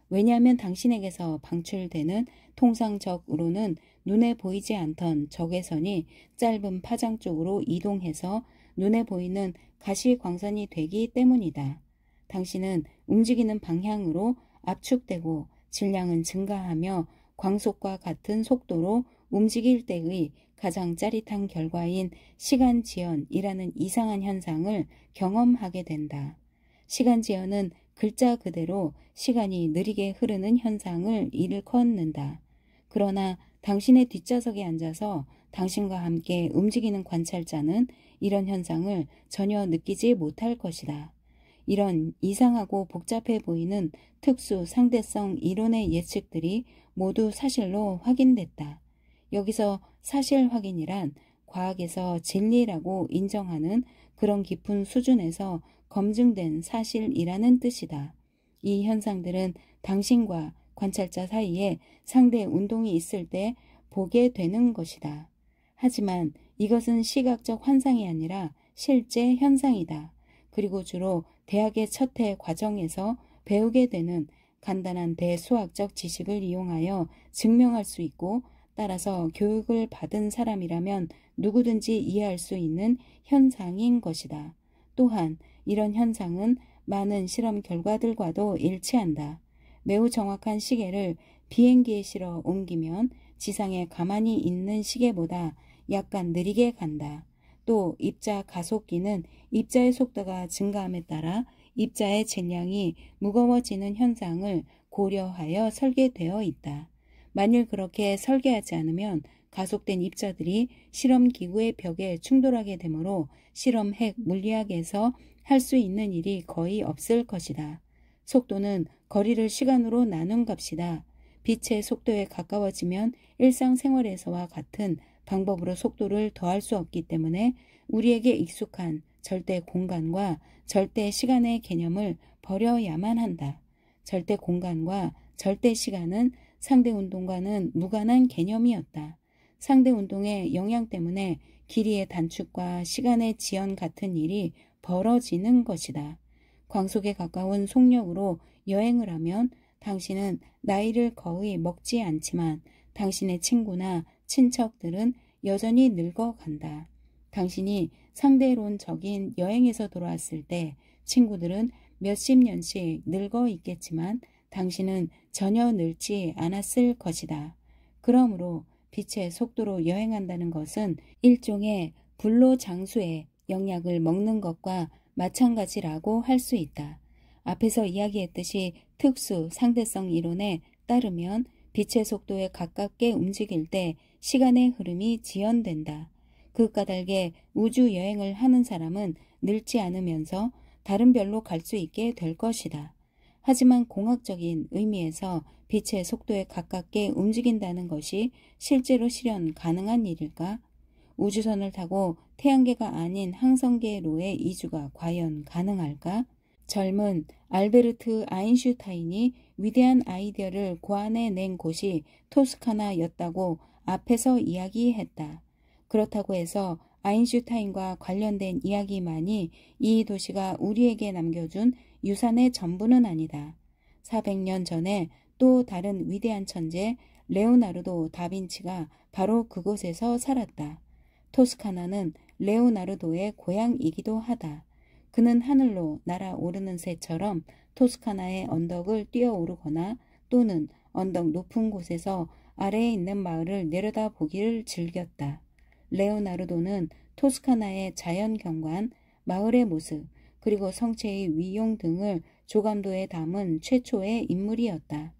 왜냐하면 당신에게서 방출되는 통상적으로는 눈에 보이지 않던 적외선이 짧은 파장 쪽으로 이동해서 눈에 보이는 가시광선이 되기 때문이다. 당신은 움직이는 방향으로 압축되고 질량은 증가하며 광속과 같은 속도로 움직일 때의 가장 짜릿한 결과인 시간지연이라는 이상한 현상을 경험하게 된다. 시간지연은 글자 그대로 시간이 느리게 흐르는 현상을 일컫는다. 그러나 당신의 뒷좌석에 앉아서 당신과 함께 움직이는 관찰자는 이런 현상을 전혀 느끼지 못할 것이다. 이런 이상하고 복잡해 보이는 특수 상대성 이론의 예측들이 모두 사실로 확인됐다. 여기서 사실 확인이란 과학에서 진리라고 인정하는 그런 깊은 수준에서 검증된 사실이라는 뜻이다. 이 현상들은 당신과 관찰자 사이에 상대 운동이 있을 때 보게 되는 것이다. 하지만 이것은 시각적 환상이 아니라 실제 현상이다. 그리고 주로 대학의 첫 해 과정에서 배우게 되는 간단한 대수학적 지식을 이용하여 증명할 수 있고 따라서 교육을 받은 사람이라면 누구든지 이해할 수 있는 현상인 것이다. 또한 이런 현상은 많은 실험 결과들과도 일치한다. 매우 정확한 시계를 비행기에 실어 옮기면 지상에 가만히 있는 시계보다 약간 느리게 간다. 또 입자 가속기는 입자의 속도가 증가함에 따라 입자의 질량이 무거워지는 현상을 고려하여 설계되어 있다. 만일 그렇게 설계하지 않으면 가속된 입자들이 실험기구의 벽에 충돌하게 되므로 실험 핵 물리학에서 할 수 있는 일이 거의 없을 것이다. 속도는 거리를 시간으로 나눈 값이다. 빛의 속도에 가까워지면 일상생활에서와 같은 방법으로 속도를 더할 수 없기 때문에 우리에게 익숙한 절대 공간과 절대 시간의 개념을 버려야만 한다. 절대 공간과 절대 시간은 상대 운동과는 무관한 개념이었다. 상대 운동의 영향 때문에 길이의 단축과 시간의 지연 같은 일이 벌어지는 것이다. 광속에 가까운 속력으로 여행을 하면 당신은 나이를 거의 먹지 않지만 당신의 친구나 친척들은 여전히 늙어간다. 당신이 상대론적인 여행에서 돌아왔을 때 친구들은 몇십 년씩 늙어 있겠지만 당신은 전혀 늙지 않았을 것이다. 그러므로 빛의 속도로 여행한다는 것은 일종의 불로장수의 영약을 먹는 것과 마찬가지라고 할 수 있다. 앞에서 이야기했듯이 특수 상대성 이론에 따르면 빛의 속도에 가깝게 움직일 때 시간의 흐름이 지연된다. 그 까닭에 우주 여행을 하는 사람은 늙지 않으면서 다른 별로 갈 수 있게 될 것이다. 하지만 공학적인 의미에서 빛의 속도에 가깝게 움직인다는 것이 실제로 실현 가능한 일일까? 우주선을 타고 태양계가 아닌 항성계로의 이주가 과연 가능할까? 젊은 알베르트 아인슈타인이 위대한 아이디어를 고안해낸 곳이 토스카나였다고 앞에서 이야기했다. 그렇다고 해서 아인슈타인과 관련된 이야기만이 이 도시가 우리에게 남겨준 유산의 전부는 아니다. 400년 전에 또 다른 위대한 천재 레오나르도 다빈치가 바로 그곳에서 살았다. 토스카나는 레오나르도의 고향이기도 하다. 그는 하늘로 날아오르는 새처럼 토스카나의 언덕을 뛰어오르거나 또는 언덕 높은 곳에서 아래에 있는 마을을 내려다보기를 즐겼다. 레오나르도는 토스카나의 자연경관, 마을의 모습, 그리고 성체의 위용 등을 조감도에 담은 최초의 인물이었다.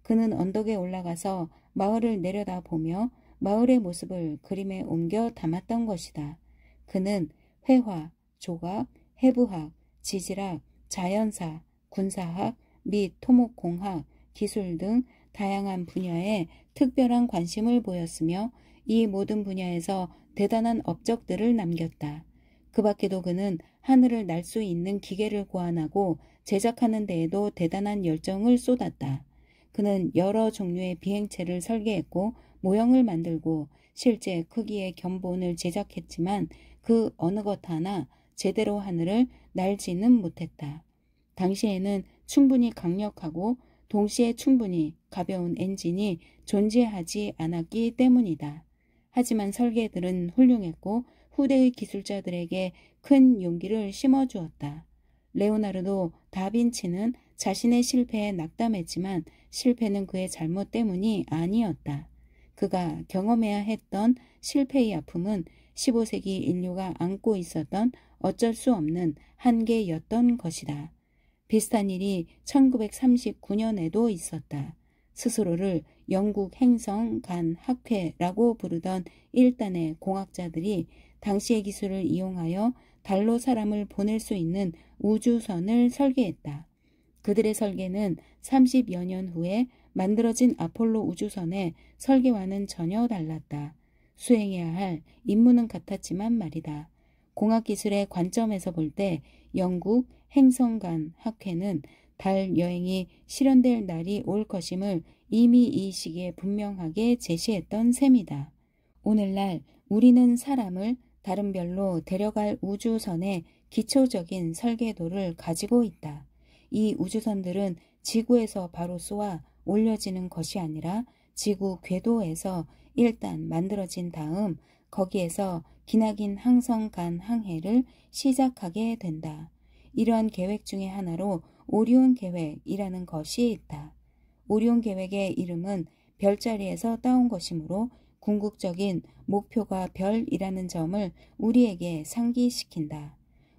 그는 언덕에 올라가서 마을을 내려다보며 마을의 모습을 그림에 옮겨 담았던 것이다. 그는 회화, 조각, 해부학, 지질학, 자연사, 군사학 및 토목공학, 기술 등 다양한 분야에 특별한 관심을 보였으며 이 모든 분야에서 대단한 업적들을 남겼다. 그 밖에도 그는 하늘을 날 수 있는 기계를 고안하고 제작하는 데에도 대단한 열정을 쏟았다. 그는 여러 종류의 비행체를 설계했고 모형을 만들고 실제 크기의 견본을 제작했지만 그 어느 것 하나 제대로 하늘을 날지는 못했다. 당시에는 충분히 강력하고 동시에 충분히 가벼운 엔진이 존재하지 않았기 때문이다. 하지만 설계들은 훌륭했고 후대의 기술자들에게 큰 용기를 심어주었다. 레오나르도 다빈치는 자신의 실패에 낙담했지만 실패는 그의 잘못 때문이 아니었다. 그가 경험해야 했던 실패의 아픔은 15세기 인류가 안고 있었던 어쩔 수 없는 한계였던 것이다. 비슷한 일이 1939년에도 있었다. 스스로를 영국 행성 간 학회라고 부르던 일단의 공학자들이 당시의 기술을 이용하여 달로 사람을 보낼 수 있는 우주선을 설계했다. 그들의 설계는 30여 년 후에 만들어진 아폴로 우주선의 설계와는 전혀 달랐다. 수행해야 할 임무는 같았지만 말이다. 공학기술의 관점에서 볼 때 영국 행성간 학회는 달 여행이 실현될 날이 올 것임을 이미 이 시기에 분명하게 제시했던 셈이다. 오늘날 우리는 사람을 다른 별로 데려갈 우주선의 기초적인 설계도를 가지고 있다. 이 우주선들은 지구에서 바로 쏘아 올려지는 것이 아니라 지구 궤도에서 일단 만들어진 다음 거기에서 기나긴 항성 간 항해를 시작하게 된다. 이러한 계획 중의 하나로 오리온 계획이라는 것이 있다. 오리온 계획의 이름은 별자리에서 따온 것이므로 궁극적인 목표가 별이라는 점을 우리에게 상기시킨다.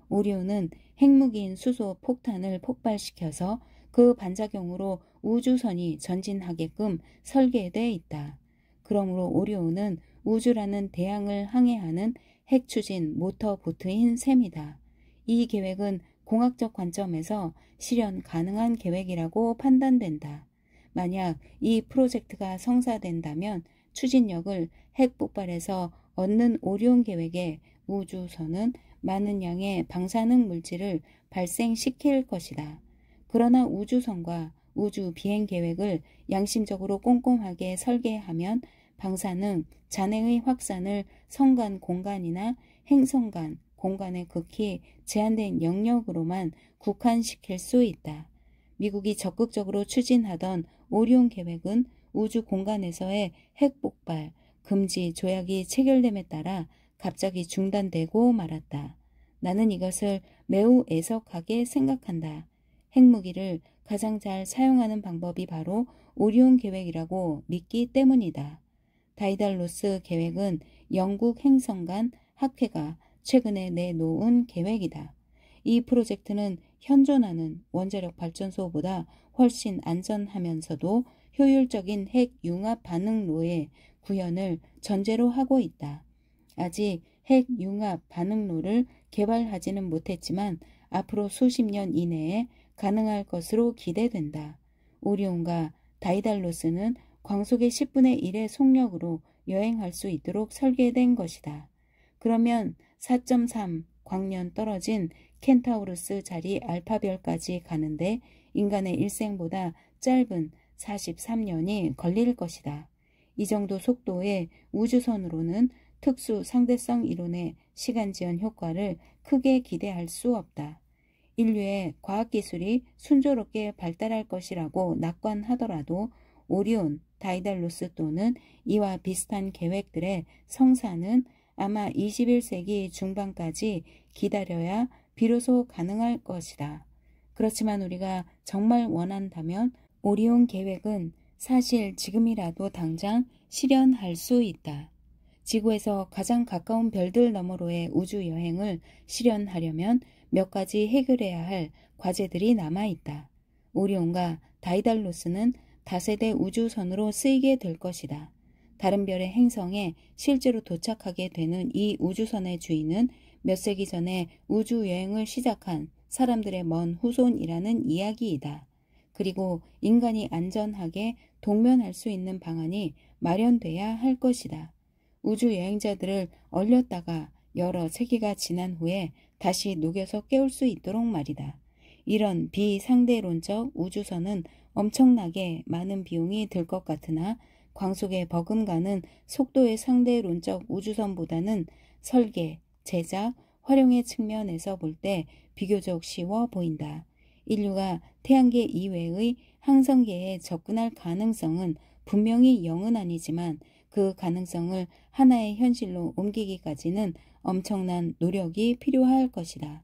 오리온은 핵무기인 수소 폭탄을 폭발시켜서 그 반작용으로 우주선이 전진하게끔 설계돼 있다. 그러므로 오리온은 우주라는 대양을 항해하는 핵추진 모터보트인 셈이다. 이 계획은 공학적 관점에서 실현 가능한 계획이라고 판단된다. 만약 이 프로젝트가 성사된다면 추진력을 핵폭발에서 얻는 오리온 계획의 우주선은 많은 양의 방사능 물질을 발생시킬 것이다. 그러나 우주선과 우주 비행 계획을 양심적으로 꼼꼼하게 설계하면 방사능, 잔해의 확산을 성간 공간이나 행성 간 공간의 극히 제한된 영역으로만 국한시킬 수 있다. 미국이 적극적으로 추진하던 오리온 계획은 우주 공간에서의 핵폭발 금지 조약이 체결됨에 따라 갑자기 중단되고 말았다. 나는 이것을 매우 애석하게 생각한다. 핵무기를 가장 잘 사용하는 방법이 바로 오리온 계획이라고 믿기 때문이다. 다이달로스 계획은 영국 행성간 학회가 최근에 내놓은 계획이다. 이 프로젝트는 현존하는 원자력 발전소보다 훨씬 안전하면서도 효율적인 핵 융합 반응로의 구현을 전제로 하고 있다. 아직 핵 융합 반응로를 개발하지는 못했지만 앞으로 수십 년 이내에 가능할 것으로 기대된다. 오리온과 다이달로스는 광속의 10분의 1의 속력으로 여행할 수 있도록 설계된 것이다. 그러면 4.3 광년 떨어진 켄타우루스 자리 알파별까지 가는데 인간의 일생보다 짧은 43년이 걸릴 것이다. 이 정도 속도의 우주선으로는 특수 상대성 이론의 시간지연 효과를 크게 기대할 수 없다. 인류의 과학기술이 순조롭게 발달할 것이라고 낙관하더라도 오리온, 다이달로스 또는 이와 비슷한 계획들의 성사는 아마 21세기 중반까지 기다려야 비로소 가능할 것이다. 그렇지만 우리가 정말 원한다면 오리온 계획은 사실 지금이라도 당장 실현할 수 있다. 지구에서 가장 가까운 별들 너머로의 우주 여행을 실현하려면 몇 가지 해결해야 할 과제들이 남아있다. 오리온과 다이달로스는 다세대 우주선으로 쓰이게 될 것이다. 다른 별의 행성에 실제로 도착하게 되는 이 우주선의 주인은 몇 세기 전에 우주 여행을 시작한 사람들의 먼 후손이라는 이야기이다. 그리고 인간이 안전하게 동면할 수 있는 방안이 마련돼야 할 것이다. 우주 여행자들을 얼렸다가 여러 세기가 지난 후에 다시 녹여서 깨울 수 있도록 말이다. 이런 비상대론적 우주선은 엄청나게 많은 비용이 들 것 같으나 광속에 버금가는 속도의 상대론적 우주선보다는 설계, 제작, 활용의 측면에서 볼 때 비교적 쉬워 보인다. 인류가 태양계 이외의 항성계에 접근할 가능성은 분명히 0은 아니지만 그 가능성을 하나의 현실로 옮기기까지는 엄청난 노력이 필요할 것이다.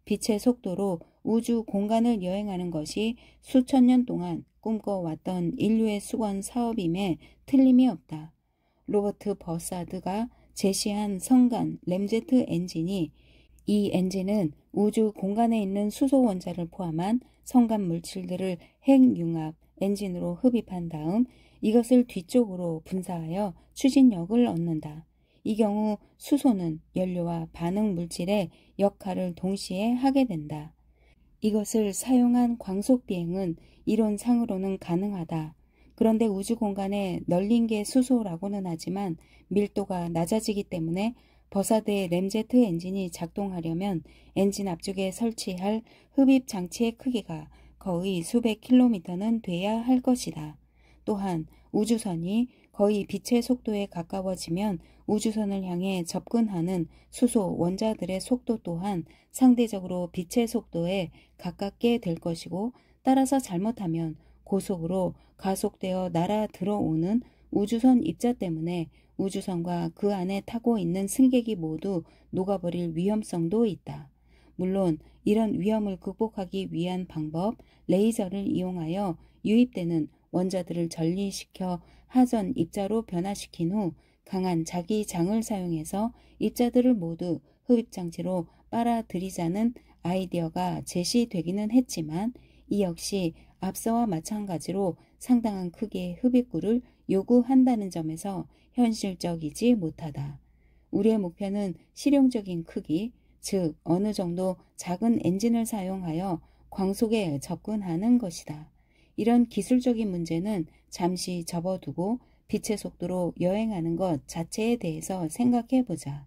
빛의 속도로 우주 공간을 여행하는 것이 수천 년 동안 꿈꿔왔던 인류의 수건 사업임에 틀림이 없다. 로버트 버사드가 제시한 성간 램제트 엔진이 이 엔진은 우주 공간에 있는 수소 원자를 포함한 성간 물질들을 핵융합 엔진으로 흡입한 다음 이것을 뒤쪽으로 분사하여 추진력을 얻는다. 이 경우 수소는 연료와 반응 물질의 역할을 동시에 하게 된다. 이것을 사용한 광속 비행은 이론상으로는 가능하다. 그런데 우주 공간에 널린 게 수소라고는 하지만 밀도가 낮아지기 때문에 버사드의 램제트 엔진이 작동하려면 엔진 앞쪽에 설치할 흡입 장치의 크기가 거의 수백 킬로미터는 돼야 할 것이다. 또한 우주선이 거의 빛의 속도에 가까워지면 우주선을 향해 접근하는 수소 원자들의 속도 또한 상대적으로 빛의 속도에 가깝게 될 것이고 따라서 잘못하면 고속으로 가속되어 날아 들어오는 우주선 입자 때문에 우주선과 그 안에 타고 있는 승객이 모두 녹아버릴 위험성도 있다. 물론 이런 위험을 극복하기 위한 방법, 레이저를 이용하여 유입되는 원자들을 전리시켜 하전 입자로 변화시킨 후 강한 자기장을 사용해서 입자들을 모두 흡입장치로 빨아들이자는 아이디어가 제시되기는 했지만 이 역시 앞서와 마찬가지로 상당한 크기의 흡입구를 요구한다는 점에서 현실적이지 못하다. 우리의 목표는 실용적인 크기, 즉 어느 정도 작은 엔진을 사용하여 광속에 접근하는 것이다. 이런 기술적인 문제는 잠시 접어두고 빛의 속도로 여행하는 것 자체에 대해서 생각해 보자.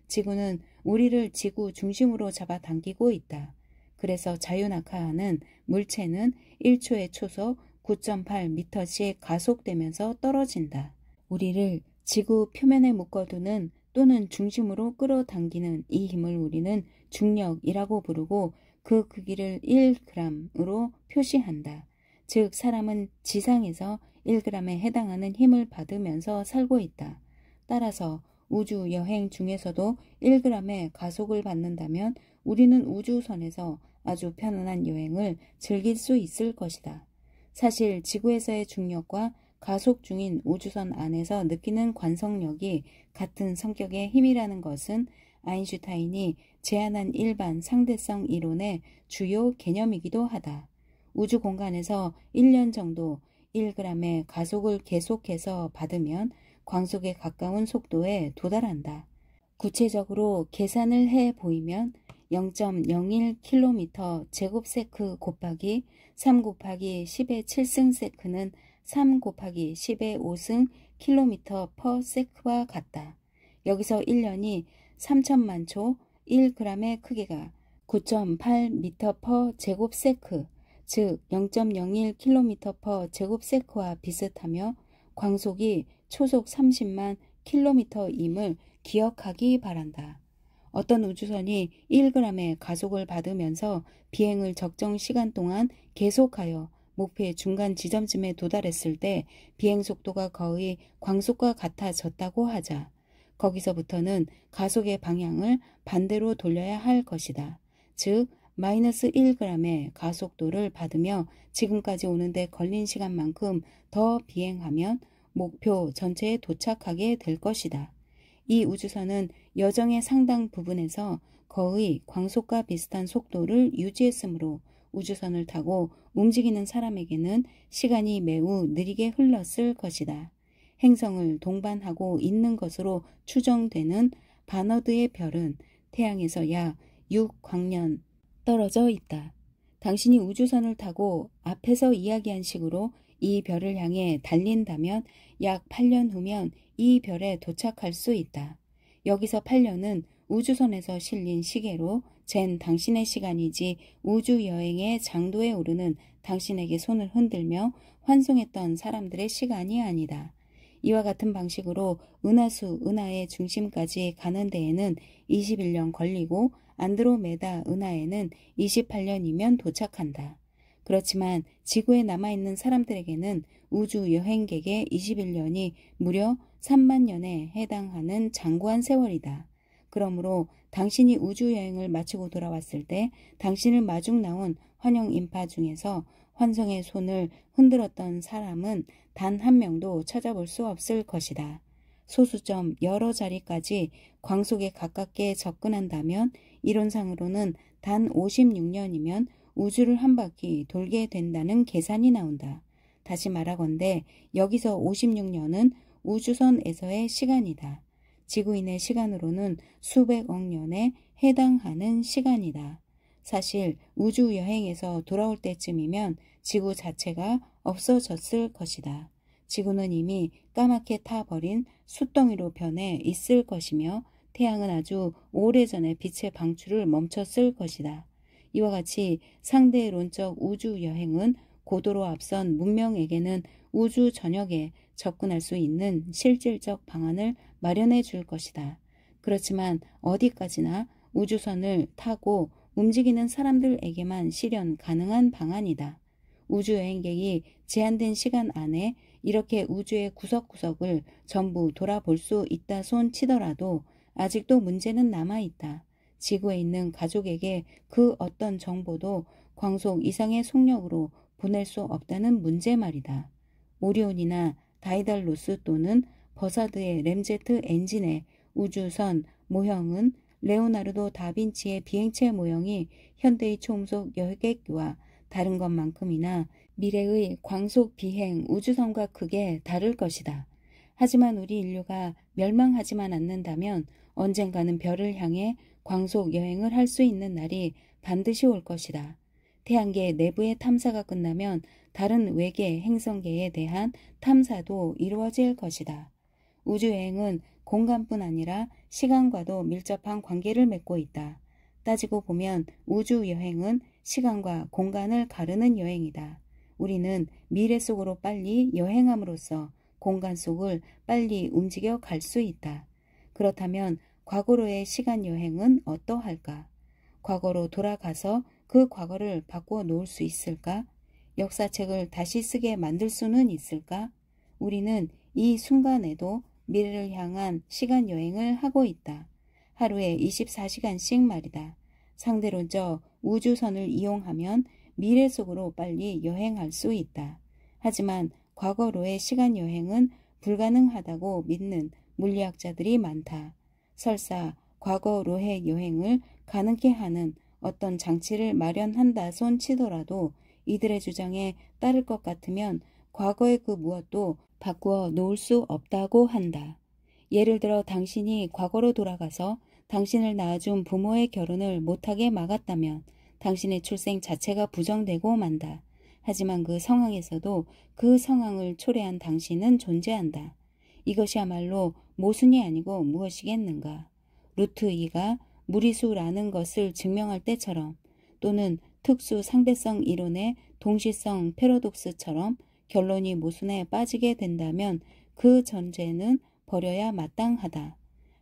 지구는 우리를 지구 중심으로 잡아당기고 있다. 그래서 자유낙하하는 물체는 1초의 초속 9.8m씩 가속되면서 떨어진다. 우리를 지구 표면에 묶어두는 또는 중심으로 끌어당기는 이 힘을 우리는 중력이라고 부르고 그 크기를 1g으로 표시한다. 즉 사람은 지상에서 1g에 해당하는 힘을 받으면서 살고 있다. 따라서 우주 여행 중에서도 1g의 가속을 받는다면 우리는 우주선에서 아주 편안한 여행을 즐길 수 있을 것이다. 사실 지구에서의 중력과 가속 중인 우주선 안에서 느끼는 관성력이 같은 성격의 힘이라는 것은 아인슈타인이 제안한 일반 상대성 이론의 주요 개념이기도 하다. 우주 공간에서 1년 정도 1g의 가속을 계속해서 받으면 광속에 가까운 속도에 도달한다. 구체적으로 계산을 해 보이면 0.01km 제곱세크 곱하기 3 곱하기 10의 7승 세크는 3 곱하기 10의 5승 킬로미터 퍼 세크와 같다. 여기서 1년이 3천만 초 1g의 크기가 9.8m 퍼 제곱세크, 즉 0.01km 퍼 제곱세크와 비슷하며 광속이 초속 30만 킬로미터임을 기억하기 바란다. 어떤 우주선이 1g의 가속을 받으면서 비행을 적정 시간 동안 계속하여 목표의 중간 지점쯤에 도달했을 때 비행 속도가 거의 광속과 같아졌다고 하자. 거기서부터는 가속의 방향을 반대로 돌려야 할 것이다. 즉 마이너스 1g의 가속도를 받으며 지금까지 오는데 걸린 시간만큼 더 비행하면 목표 전체에 도착하게 될 것이다. 이 우주선은 여정의 상당 부분에서 거의 광속과 비슷한 속도를 유지했으므로 우주선을 타고 움직이는 사람에게는 시간이 매우 느리게 흘렀을 것이다. 행성을 동반하고 있는 것으로 추정되는 바너드의 별은 태양에서 약 6광년 떨어져 있다. 당신이 우주선을 타고 앞에서 이야기한 식으로 이 별을 향해 달린다면 약 8년 후면 이 별에 도착할 수 있다. 여기서 8년은 우주선에서 실린 시계로 잰 당신의 시간이지 우주 여행의 장도에 오르는 당신에게 손을 흔들며 환송했던 사람들의 시간이 아니다. 이와 같은 방식으로 은하수 은하의 중심까지 가는 데에는 21년 걸리고 안드로메다 은하에는 28년이면 도착한다. 그렇지만 지구에 남아있는 사람들에게는 우주 여행객의 21년이 무려 3만 년에 해당하는 장구한 세월이다. 그러므로 당신이 우주 여행을 마치고 돌아왔을 때 당신을 마중 나온 환영 인파 중에서 환성의 손을 흔들었던 사람은 단 한 명도 찾아볼 수 없을 것이다. 소수점 여러 자리까지 광속에 가깝게 접근한다면 이론상으로는 단 56년이면 우주를 한 바퀴 돌게 된다는 계산이 나온다. 다시 말하건대 여기서 56년은 우주선에서의 시간이다. 지구인의 시간으로는 수백억 년에 해당하는 시간이다. 사실 우주 여행에서 돌아올 때쯤이면 지구 자체가 없어졌을 것이다. 지구는 이미 까맣게 타버린 숯덩이로 변해 있을 것이며 태양은 아주 오래전에 빛의 방출을 멈췄을 것이다. 이와 같이 상대론적 우주 여행은 고도로 앞선 문명에게는 우주 전역에 접근할 수 있는 실질적 방안을 마련해 줄 것이다. 그렇지만 어디까지나 우주선을 타고 움직이는 사람들에게만 실현 가능한 방안이다. 우주여행객이 제한된 시간 안에 이렇게 우주의 구석구석을 전부 돌아볼 수 있다 손 치더라도 아직도 문제는 남아있다. 지구에 있는 가족에게 그 어떤 정보도 광속 이상의 속력으로 보낼 수 없다는 문제 말이다. 오리온이나 다이달로스 또는 버사드의 램제트 엔진의 우주선 모형은 레오나르도 다빈치의 비행체 모형이 현대의 초음속 여객기와 다른 것만큼이나 미래의 광속 비행 우주선과 크게 다를 것이다. 하지만 우리 인류가 멸망하지만 않는다면 언젠가는 별을 향해 광속 여행을 할 수 있는 날이 반드시 올 것이다. 태양계 내부의 탐사가 끝나면 다른 외계 행성계에 대한 탐사도 이루어질 것이다. 우주여행은 공간뿐 아니라 시간과도 밀접한 관계를 맺고 있다. 따지고 보면 우주여행은 시간과 공간을 가르는 여행이다. 우리는 미래 속으로 빨리 여행함으로써 공간 속을 빨리 움직여 갈 수 있다. 그렇다면 과거로의 시간 여행은 어떠할까? 과거로 돌아가서 그 과거를 바꿔 놓을 수 있을까? 역사책을 다시 쓰게 만들 수는 있을까? 우리는 이 순간에도 미래를 향한 시간 여행을 하고 있다. 하루에 24시간씩 말이다. 상대론적 우주선을 이용하면 미래 속으로 빨리 여행할 수 있다. 하지만 과거로의 시간 여행은 불가능하다고 믿는 물리학자들이 많다. 설사 과거로의 여행을 가능케 하는 어떤 장치를 마련한다 손 치더라도 이들의 주장에 따를 것 같으면 과거의 그 무엇도 바꾸어 놓을 수 없다고 한다. 예를 들어 당신이 과거로 돌아가서 당신을 낳아준 부모의 결혼을 못하게 막았다면 당신의 출생 자체가 부정되고 만다. 하지만 그 상황에서도 그 상황을 초래한 당신은 존재한다. 이것이야말로 모순이 아니고 무엇이겠는가. 루트 2가 무리수라는 것을 증명할 때처럼 또는 특수 상대성 이론의 동시성 패러독스처럼 결론이 모순에 빠지게 된다면 그 전제는 버려야 마땅하다.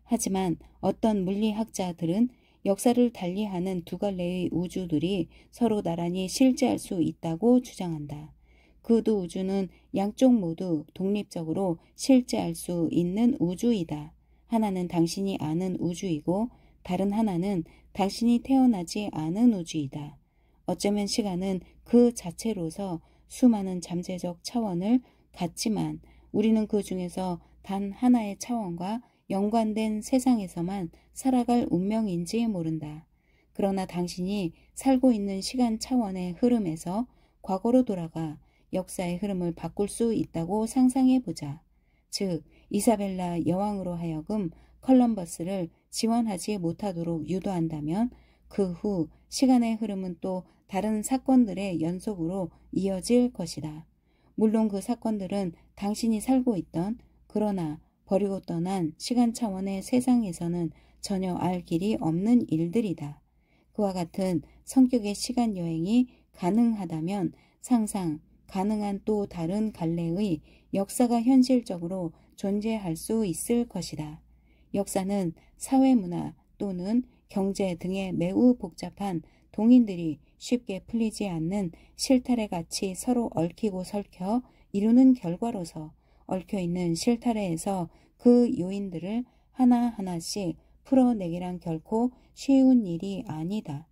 하지만 어떤 물리학자들은 역사를 달리하는 두 갈래의 우주들이 서로 나란히 실제할 수 있다고 주장한다. 그 두 우주는 양쪽 모두 독립적으로 실제할 수 있는 우주이다. 하나는 당신이 아는 우주이고 다른 하나는 당신이 태어나지 않은 우주이다. 어쩌면 시간은 그 자체로서 수많은 잠재적 차원을 갖지만 우리는 그 중에서 단 하나의 차원과 연관된 세상에서만 살아갈 운명인지 모른다. 그러나 당신이 살고 있는 시간 차원의 흐름에서 과거로 돌아가 역사의 흐름을 바꿀 수 있다고 상상해보자. 즉 이사벨라 여왕으로 하여금 컬럼버스를 지원하지 못하도록 유도한다면 그 후 시간의 흐름은 또 다른 사건들의 연속으로 이어질 것이다. 물론 그 사건들은 당신이 살고 있던 그러나 버리고 떠난 시간 차원의 세상에서는 전혀 알 길이 없는 일들이다. 그와 같은 성격의 시간 여행이 가능하다면 상상 가능한 또 다른 갈래의 역사가 현실적으로 존재할 수 있을 것이다. 역사는 사회문화 또는 경제 등의 매우 복잡한 동인들이 쉽게 풀리지 않는 실타래 같이 서로 얽히고 설켜 이루는 결과로서 얽혀있는 실타래에서 그 요인들을 하나하나씩 풀어내기란 결코 쉬운 일이 아니다.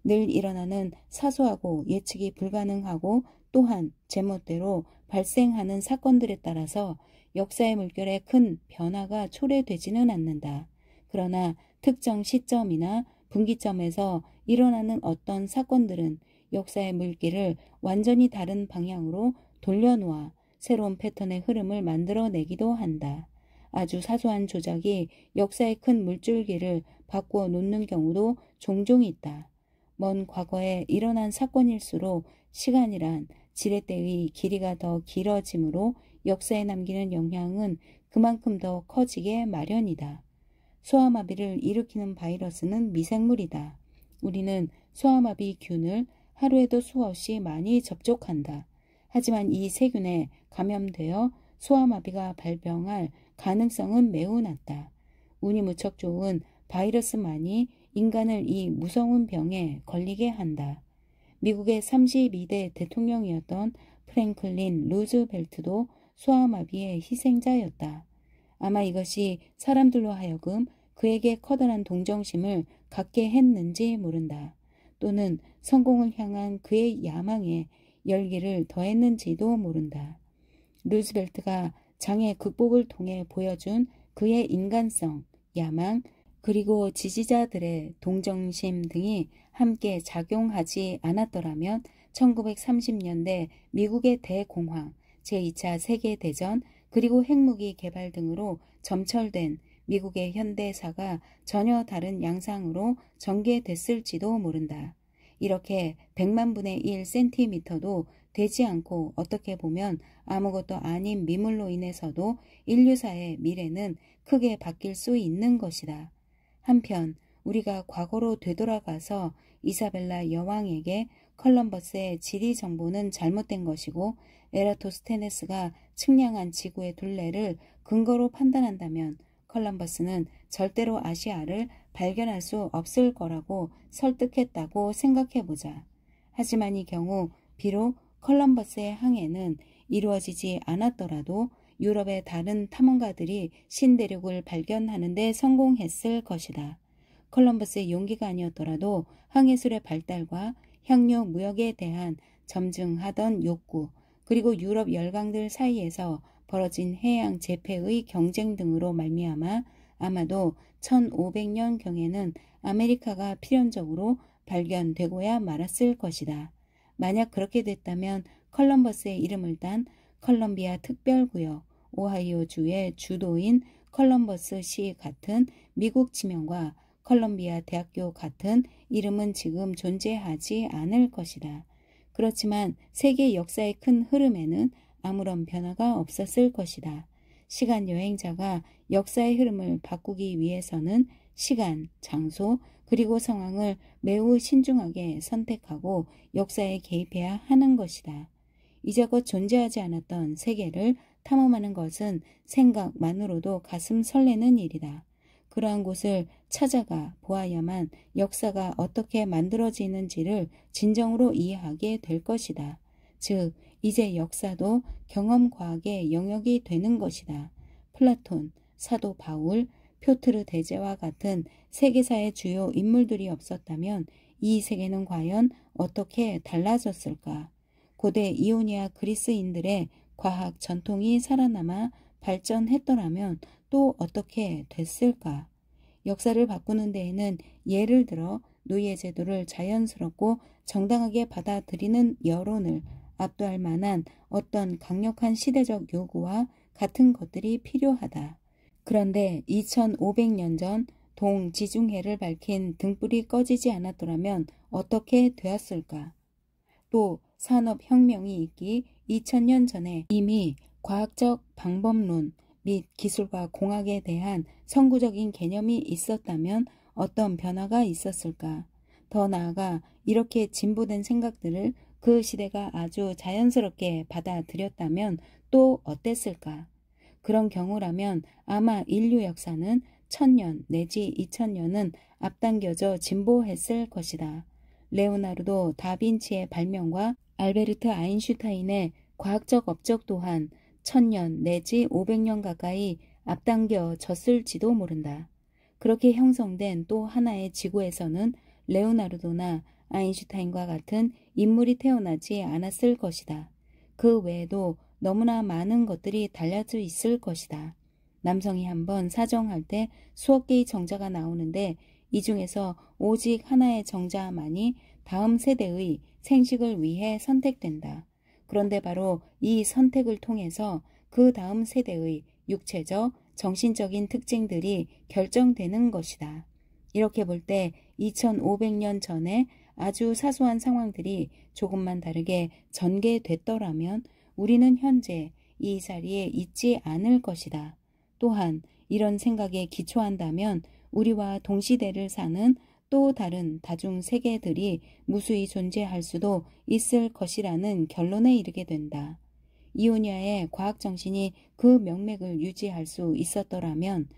늘 일어나는 사소하고 예측이 불가능하고 또한 제멋대로 발생하는 사건들에 따라서 역사의 물결에 큰 변화가 초래되지는 않는다. 그러나 특정 시점이나 분기점에서 일어나는 어떤 사건들은 역사의 물길을 완전히 다른 방향으로 돌려놓아 새로운 패턴의 흐름을 만들어내기도 한다. 아주 사소한 조작이 역사의 큰 물줄기를 바꾸어 놓는 경우도 종종 있다. 먼 과거에 일어난 사건일수록 시간이란 지렛대의 길이가 더 길어지므로 역사에 남기는 영향은 그만큼 더 커지게 마련이다. 소아마비를 일으키는 바이러스는 미생물이다. 우리는 소아마비균을 하루에도 수없이 많이 접촉한다. 하지만 이 세균에 감염되어 소아마비가 발병할 가능성은 매우 낮다. 운이 무척 좋은 바이러스만이 인간을 이 무서운 병에 걸리게 한다. 미국의 32대 대통령이었던 프랭클린 루즈벨트도 소아마비의 희생자였다. 아마 이것이 사람들로 하여금 그에게 커다란 동정심을 갖게 했는지 모른다. 또는 성공을 향한 그의 야망에 열기를 더했는지도 모른다. 루즈벨트가 장애 극복을 통해 보여준 그의 인간성, 야망, 그리고 지지자들의 동정심 등이 함께 작용하지 않았더라면 1930년대 미국의 대공황, 제2차 세계대전, 그리고 핵무기 개발 등으로 점철된 미국의 현대사가 전혀 다른 양상으로 전개됐을지도 모른다. 이렇게 100만 분의 1 센티미터도 되지 않고 어떻게 보면 아무것도 아닌 미물로 인해서도 인류사의 미래는 크게 바뀔 수 있는 것이다. 한편 우리가 과거로 되돌아가서 이사벨라 여왕에게 컬럼버스의 지리 정보는 잘못된 것이고 에라토스테네스가 측량한 지구의 둘레를 근거로 판단한다면 컬럼버스는 절대로 아시아를 발견할 수 없을 거라고 설득했다고 생각해보자. 하지만 이 경우 비록 컬럼버스의 항해는 이루어지지 않았더라도 유럽의 다른 탐험가들이 신대륙을 발견하는 데 성공했을 것이다. 컬럼버스의 용기가 아니었더라도 항해술의 발달과 향료 무역에 대한 점증하던 욕구, 그리고 유럽 열강들 사이에서 벌어진 해양 재패의 경쟁 등으로 말미암아 아마도 1500년경에는 아메리카가 필연적으로 발견되고야 말았을 것이다. 만약 그렇게 됐다면 컬럼버스의 이름을 딴 컬럼비아 특별구역, 오하이오주의 주도인 컬럼버스시 같은 미국 지명과 컬럼비아 대학교 같은 이름은 지금 존재하지 않을 것이다. 그렇지만 세계 역사의 큰 흐름에는 아무런 변화가 없었을 것이다. 시간 여행자가 역사의 흐름을 바꾸기 위해서는 시간, 장소, 그리고 상황을 매우 신중하게 선택하고 역사에 개입해야 하는 것이다. 이제껏 존재하지 않았던 세계를 탐험하는 것은 생각만으로도 가슴 설레는 일이다. 그러한 곳을 찾아가 보아야만 역사가 어떻게 만들어지는지를 진정으로 이해하게 될 것이다. 즉, 이제 역사도 경험과학의 영역이 되는 것이다. 플라톤, 사도 바울, 표트르 대제와 같은 세계사의 주요 인물들이 없었다면 이 세계는 과연 어떻게 달라졌을까? 고대 이오니아 그리스인들의 과학 전통이 살아남아 발전했더라면 또 어떻게 됐을까? 역사를 바꾸는 데에는 예를 들어 노예 제도를 자연스럽고 정당하게 받아들이는 여론을 압도할 만한 어떤 강력한 시대적 요구와 같은 것들이 필요하다. 그런데 2500년 전 동지중해를 밝힌 등불이 꺼지지 않았더라면 어떻게 되었을까? 또 산업혁명이 있기 2000년 전에 이미 과학적 방법론 및 기술과 공학에 대한 선구적인 개념이 있었다면 어떤 변화가 있었을까? 더 나아가 이렇게 진보된 생각들을 그 시대가 아주 자연스럽게 받아들였다면 또 어땠을까? 그런 경우라면 아마 인류 역사는 1000년 내지 2000년은 앞당겨져 진보했을 것이다. 레오나르도 다빈치의 발명과 알베르트 아인슈타인의 과학적 업적 또한 1000년 내지 500년 가까이 앞당겨졌을지도 모른다. 그렇게 형성된 또 하나의 지구에서는 레오나르도나 아인슈타인과 같은 인물이 태어나지 않았을 것이다. 그 외에도 너무나 많은 것들이 달려져 있을 것이다. 남성이 한번 사정할 때 수억 개의 정자가 나오는데 이 중에서 오직 하나의 정자만이 다음 세대의 생식을 위해 선택된다. 그런데 바로 이 선택을 통해서 그 다음 세대의 육체적, 정신적인 특징들이 결정되는 것이다. 이렇게 볼 때 2500년 전에 아주 사소한 상황들이 조금만 다르게 전개됐더라면 우리는 현재 이 자리에 있지 않을 것이다. 또한 이런 생각에 기초한다면 우리와 동시대를 사는 또 다른 다중세계들이 무수히 존재할 수도 있을 것이라는 결론에 이르게 된다. 이오니아의 과학정신이 그 명맥을 유지할 수 있었더라면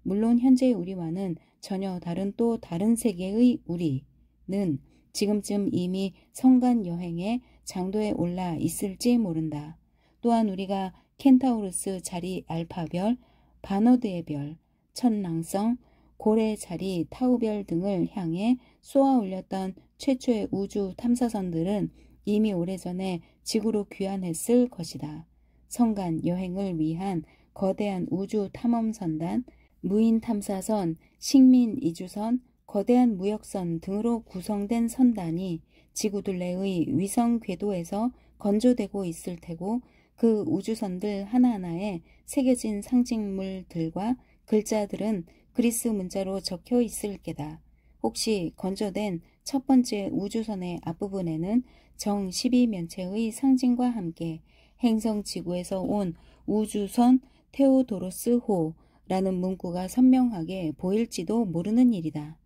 물론 현재의 우리와는 전혀 다른 또 다른 세계의 우리는 지금쯤 이미 성간 여행의 장도에 올라 있을지 모른다. 또한 우리가 켄타우루스 자리 알파별, 바너드의 별, 천랑성, 고래 자리 타우별 등을 향해 쏘아 올렸던 최초의 우주 탐사선들은 이미 오래전에 지구로 귀환했을 것이다. 성간 여행을 위한 거대한 우주 탐험선단, 무인 탐사선, 식민 이주선, 거대한 무역선 등으로 구성된 선단이 지구둘레의 위성 궤도에서 건조되고 있을 테고 그 우주선들 하나하나에 새겨진 상징물들과 글자들은 그리스 문자로 적혀 있을 게다. 혹시 건조된 첫 번째 우주선의 앞부분에는 정 12면체의 상징과 함께 행성 지구에서 온 우주선 테오도로스호라는 문구가 선명하게 보일지도 모르는 일이다.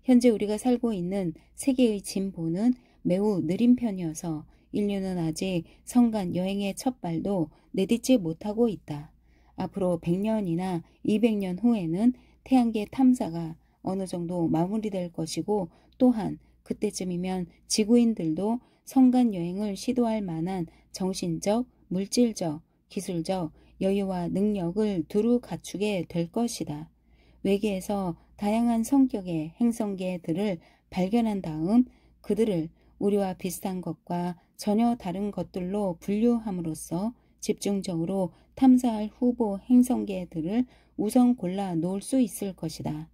현재 우리가 살고 있는 세계의 진보는 매우 느린 편이어서 인류는 아직 성간 여행의 첫 발도 내딛지 못하고 있다. 앞으로 100년이나 200년 후에는 태양계 탐사가 어느 정도 마무리될 것이고 또한 그때쯤이면 지구인들도 성간 여행을 시도할 만한 정신적, 물질적, 기술적 여유와 능력을 두루 갖추게 될 것이다. 외계에서 다양한 성격의 행성계들을 발견한 다음 그들을 우리와 비슷한 것과 전혀 다른 것들로 분류함으로써 집중적으로 탐사할 후보 행성계들을 우선 골라 놓을 수 있을 것이다.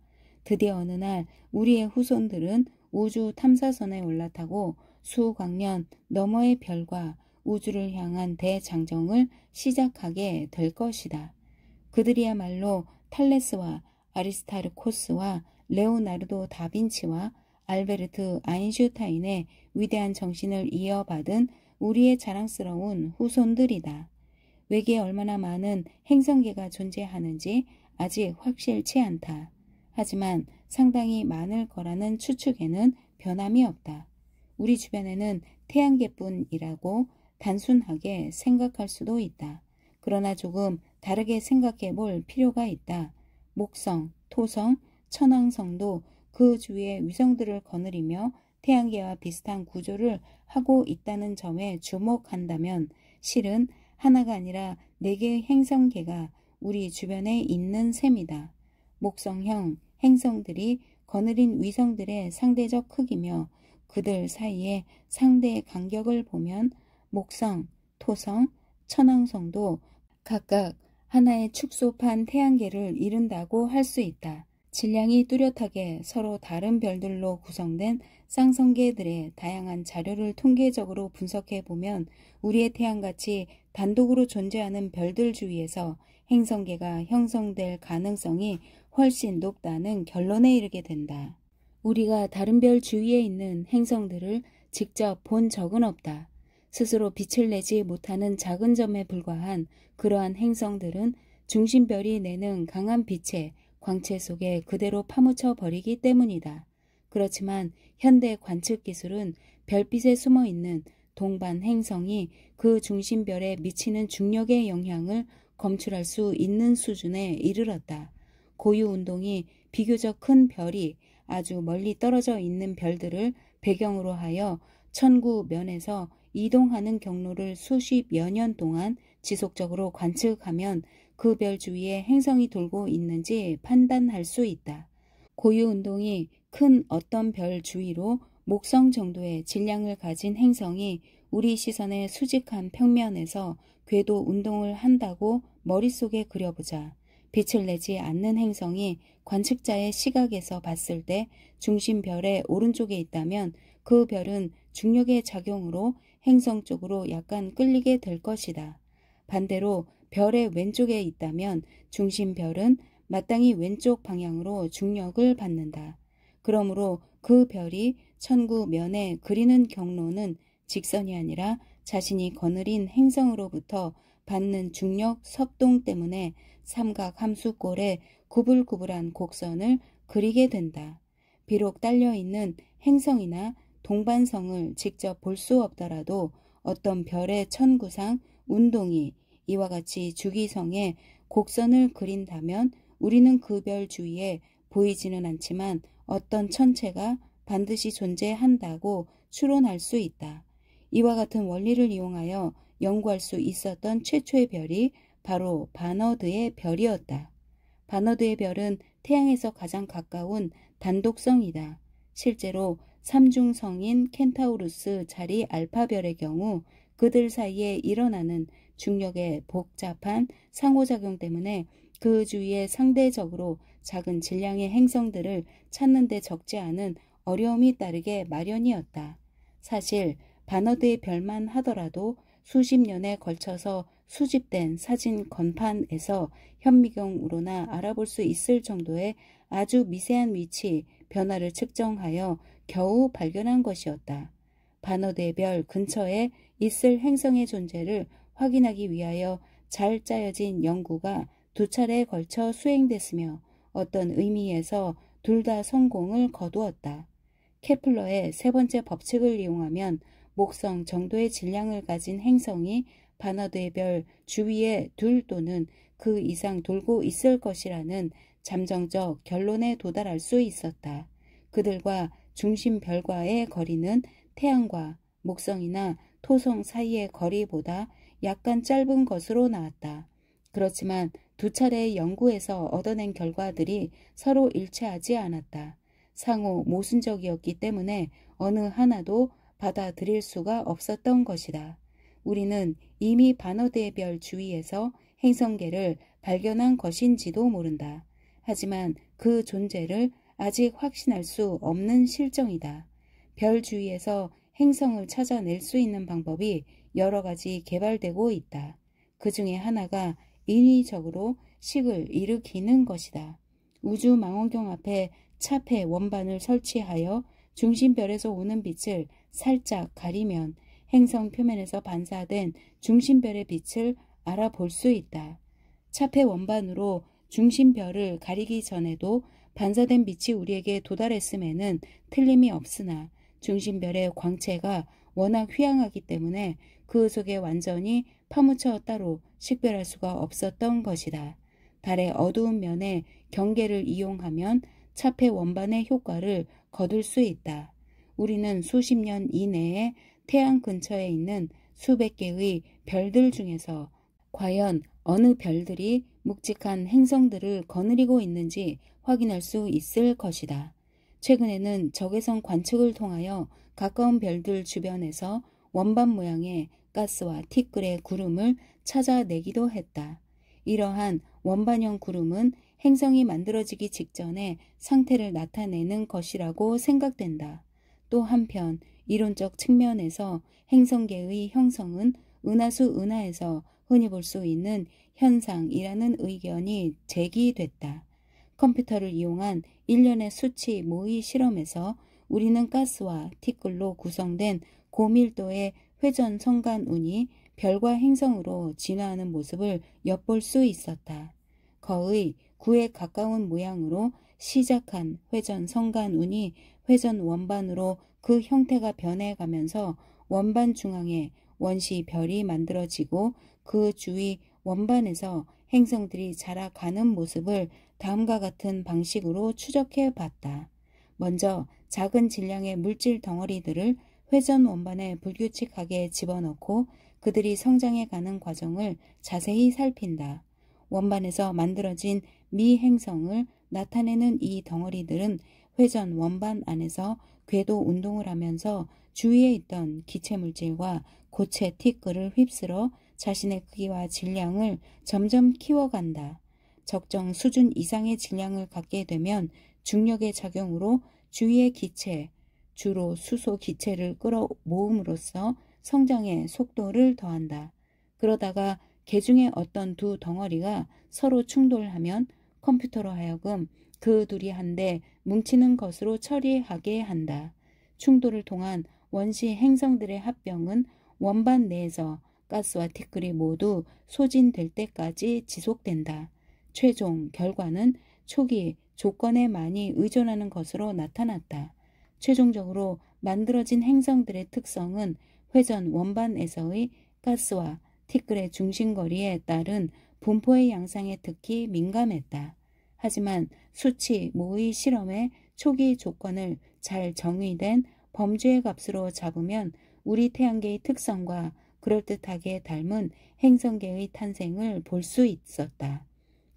드디어 어느 날 우리의 후손들은 우주 탐사선에 올라타고 수억 년 너머의 별과 우주를 향한 대장정을 시작하게 될 것이다. 그들이야말로 탈레스와 아리스타르코스와 레오나르도 다빈치와 알베르트 아인슈타인의 위대한 정신을 이어받은 우리의 자랑스러운 후손들이다. 외계에 얼마나 많은 행성계가 존재하는지 아직 확실치 않다. 하지만 상당히 많을 거라는 추측에는 변함이 없다. 우리 주변에는 태양계뿐이라고 단순하게 생각할 수도 있다. 그러나 조금 다르게 생각해 볼 필요가 있다. 목성, 토성, 천왕성도 그 주위의 위성들을 거느리며 태양계와 비슷한 구조를 하고 있다는 점에 주목한다면 실은 하나가 아니라 4개의 행성계가 우리 주변에 있는 셈이다. 목성형 행성들이 거느린 위성들의 상대적 크기며 그들 사이의 상대 간격을 보면 목성, 토성, 천왕성도 각각 하나의 축소판 태양계를 이룬다고 할 수 있다. 질량이 뚜렷하게 서로 다른 별들로 구성된 쌍성계들의 다양한 자료를 통계적으로 분석해 보면 우리의 태양같이 단독으로 존재하는 별들 주위에서 행성계가 형성될 가능성이 훨씬 높다는 결론에 이르게 된다. 우리가 다른 별 주위에 있는 행성들을 직접 본 적은 없다. 스스로 빛을 내지 못하는 작은 점에 불과한 그러한 행성들은 중심별이 내는 강한 빛의 광채 속에 그대로 파묻혀 버리기 때문이다. 그렇지만 현대 관측 기술은 별빛에 숨어 있는 동반 행성이 그 중심별에 미치는 중력의 영향을 검출할 수 있는 수준에 이르렀다. 고유 운동이 비교적 큰 별이 아주 멀리 떨어져 있는 별들을 배경으로 하여 천구면에서 이동하는 경로를 수십여 년 동안 지속적으로 관측하면 그 별 주위에 행성이 돌고 있는지 판단할 수 있다. 고유 운동이 큰 어떤 별 주위로 목성 정도의 질량을 가진 행성이 우리 시선의 수직한 평면에서 궤도 운동을 한다고 머릿속에 그려보자. 빛을 내지 않는 행성이 관측자의 시각에서 봤을 때 중심별의 오른쪽에 있다면 그 별은 중력의 작용으로 행성 쪽으로 약간 끌리게 될 것이다. 반대로 별의 왼쪽에 있다면 중심별은 마땅히 왼쪽 방향으로 중력을 받는다. 그러므로 그 별이 천구면에 그리는 경로는 직선이 아니라 자신이 거느린 행성으로부터 받는 중력 섭동 때문에 삼각 함수꼴의 구불구불한 곡선을 그리게 된다. 비록 딸려있는 행성이나 동반성을 직접 볼 수 없더라도 어떤 별의 천구상 운동이 이와 같이 주기성에 곡선을 그린다면 우리는 그 별 주위에 보이지는 않지만 어떤 천체가 반드시 존재한다고 추론할 수 있다. 이와 같은 원리를 이용하여 연구할 수 있었던 최초의 별이 바로 바너드의 별이었다. 바너드의 별은 태양에서 가장 가까운 단독성이다. 실제로 삼중성인 켄타우루스 자리 알파별의 경우 그들 사이에 일어나는 중력의 복잡한 상호작용 때문에 그 주위에 상대적으로 작은 질량의 행성들을 찾는 데 적지 않은 어려움이 따르게 마련이었다. 사실 바너드의 별만 하더라도 수십 년에 걸쳐서 수집된 사진 건판에서 현미경으로나 알아볼 수 있을 정도의 아주 미세한 위치, 변화를 측정하여 겨우 발견한 것이었다. 바너드의 별 근처에 있을 행성의 존재를 확인하기 위하여 잘 짜여진 연구가 두 차례에 걸쳐 수행됐으며 어떤 의미에서 둘 다 성공을 거두었다. 케플러의 세 번째 법칙을 이용하면 목성 정도의 질량을 가진 행성이 바너드의 별 주위에 둘 또는 그 이상 돌고 있을 것이라는 잠정적 결론에 도달할 수 있었다. 그들과 중심 별과의 거리는 태양과 목성이나 토성 사이의 거리보다 약간 짧은 것으로 나왔다. 그렇지만 두 차례의 연구에서 얻어낸 결과들이 서로 일치하지 않았다. 상호 모순적이었기 때문에 어느 하나도 받아들일 수가 없었던 것이다. 우리는 이미 바너드의 별 주위에서 행성계를 발견한 것인지도 모른다. 하지만 그 존재를 아직 확신할 수 없는 실정이다. 별 주위에서 행성을 찾아낼 수 있는 방법이 여러 가지 개발되고 있다. 그 중에 하나가 인위적으로 식을 일으키는 것이다. 우주망원경 앞에 차폐 원반을 설치하여 중심별에서 오는 빛을 살짝 가리면 행성 표면에서 반사된 중심별의 빛을 알아볼 수 있다. 차폐 원반으로 중심별을 가리기 전에도 반사된 빛이 우리에게 도달했음에는 틀림이 없으나 중심별의 광채가 워낙 휘황하기 때문에 그 속에 완전히 파묻혀 따로 식별할 수가 없었던 것이다. 달의 어두운 면의 경계를 이용하면 차폐 원반의 효과를 거둘 수 있다. 우리는 수십 년 이내에 태양 근처에 있는 수백 개의 별들 중에서 과연 어느 별들이 묵직한 행성들을 거느리고 있는지 확인할 수 있을 것이다. 최근에는 적외선 관측을 통하여 가까운 별들 주변에서 원반 모양의 가스와 티끌의 구름을 찾아내기도 했다. 이러한 원반형 구름은 행성이 만들어지기 직전의 상태를 나타내는 것이라고 생각된다. 또 한편 이론적 측면에서 행성계의 형성은 은하수 은하에서 흔히 볼 수 있는 현상이라는 의견이 제기됐다. 컴퓨터를 이용한 일련의 수치 모의 실험에서 우리는 가스와 티끌로 구성된 고밀도의 회전 성간운이 별과 행성으로 진화하는 모습을 엿볼 수 있었다. 거의 9에 가까운 모양으로 시작한 회전 성간운이 회전 원반으로 그 형태가 변해가면서 원반 중앙에 원시 별이 만들어지고 그 주위 원반에서 행성들이 자라가는 모습을 다음과 같은 방식으로 추적해 봤다. 먼저 작은 질량의 물질 덩어리들을 회전 원반에 불규칙하게 집어넣고 그들이 성장해 가는 과정을 자세히 살핀다. 원반에서 만들어진 미행성을 나타내는 이 덩어리들은 회전 원반 안에서 궤도 운동을 하면서 주위에 있던 기체물질과 고체 티끌을 휩쓸어 자신의 크기와 질량을 점점 키워간다. 적정 수준 이상의 질량을 갖게 되면 중력의 작용으로 주위의 기체, 주로 수소 기체를 끌어모음으로써 성장의 속도를 더한다. 그러다가 개중의 어떤 두 덩어리가 서로 충돌하면 컴퓨터로 하여금 그 둘이 한데 뭉치는 것으로 처리하게 한다. 충돌을 통한 원시 행성들의 합병은 원반 내에서 가스와 티끌이 모두 소진될 때까지 지속된다. 최종 결과는 초기 조건에 많이 의존하는 것으로 나타났다. 최종적으로 만들어진 행성들의 특성은 회전 원반에서의 가스와 티끌의 중심거리에 따른 분포의 양상에 특히 민감했다. 하지만 수치 모의 실험의 초기 조건을 잘 정의된 범주의 값으로 잡으면 우리 태양계의 특성과 그럴듯하게 닮은 행성계의 탄생을 볼 수 있었다.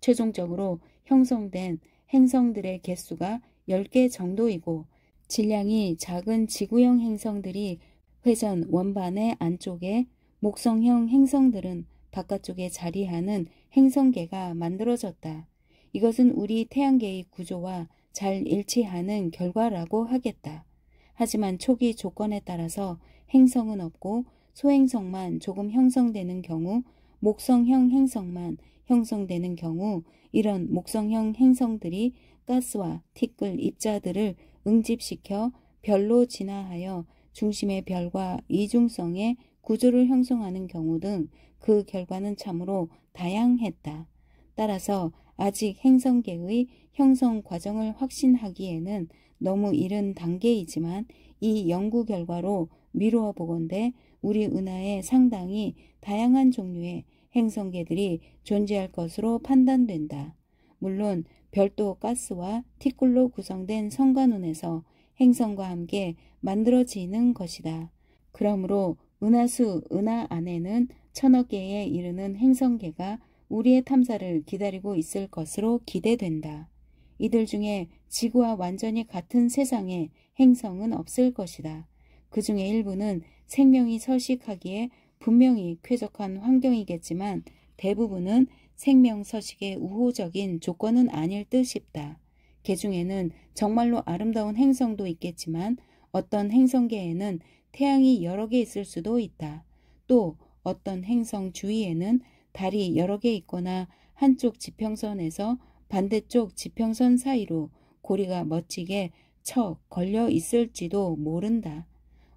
최종적으로 형성된 행성들의 개수가 10개 정도이고 질량이 작은 지구형 행성들이 회전 원반의 안쪽에 목성형 행성들은 바깥쪽에 자리하는 행성계가 만들어졌다. 이것은 우리 태양계의 구조와 잘 일치하는 결과라고 하겠다. 하지만 초기 조건에 따라서 행성은 없고 소행성만 조금 형성되는 경우, 목성형 행성만 형성되는 경우 이런 목성형 행성들이 가스와 티끌 입자들을 응집시켜 별로 진화하여 중심의 별과 이중성의 구조를 형성하는 경우 등 그 결과는 참으로 다양했다. 따라서 아직 행성계의 형성 과정을 확신하기에는 너무 이른 단계이지만 이 연구 결과로 미루어 보건대 우리 은하에 상당히 다양한 종류의 행성계들이 존재할 것으로 판단된다. 물론 별도 가스와 티끌로 구성된 성간운에서 행성과 함께 만들어지는 것이다. 그러므로 은하수 은하 안에는 1000억 개에 이르는 행성계가 우리의 탐사를 기다리고 있을 것으로 기대된다. 이들 중에 지구와 완전히 같은 세상에 행성은 없을 것이다. 그 중에 일부는 생명이 서식하기에 분명히 쾌적한 환경이겠지만 대부분은 생명 서식의 우호적인 조건은 아닐 듯 싶다. 그 중에는 정말로 아름다운 행성도 있겠지만 어떤 행성계에는 태양이 여러 개 있을 수도 있다. 또 어떤 행성 주위에는 달이 여러 개 있거나 한쪽 지평선에서 반대쪽 지평선 사이로 고리가 멋지게 척 걸려 있을지도 모른다.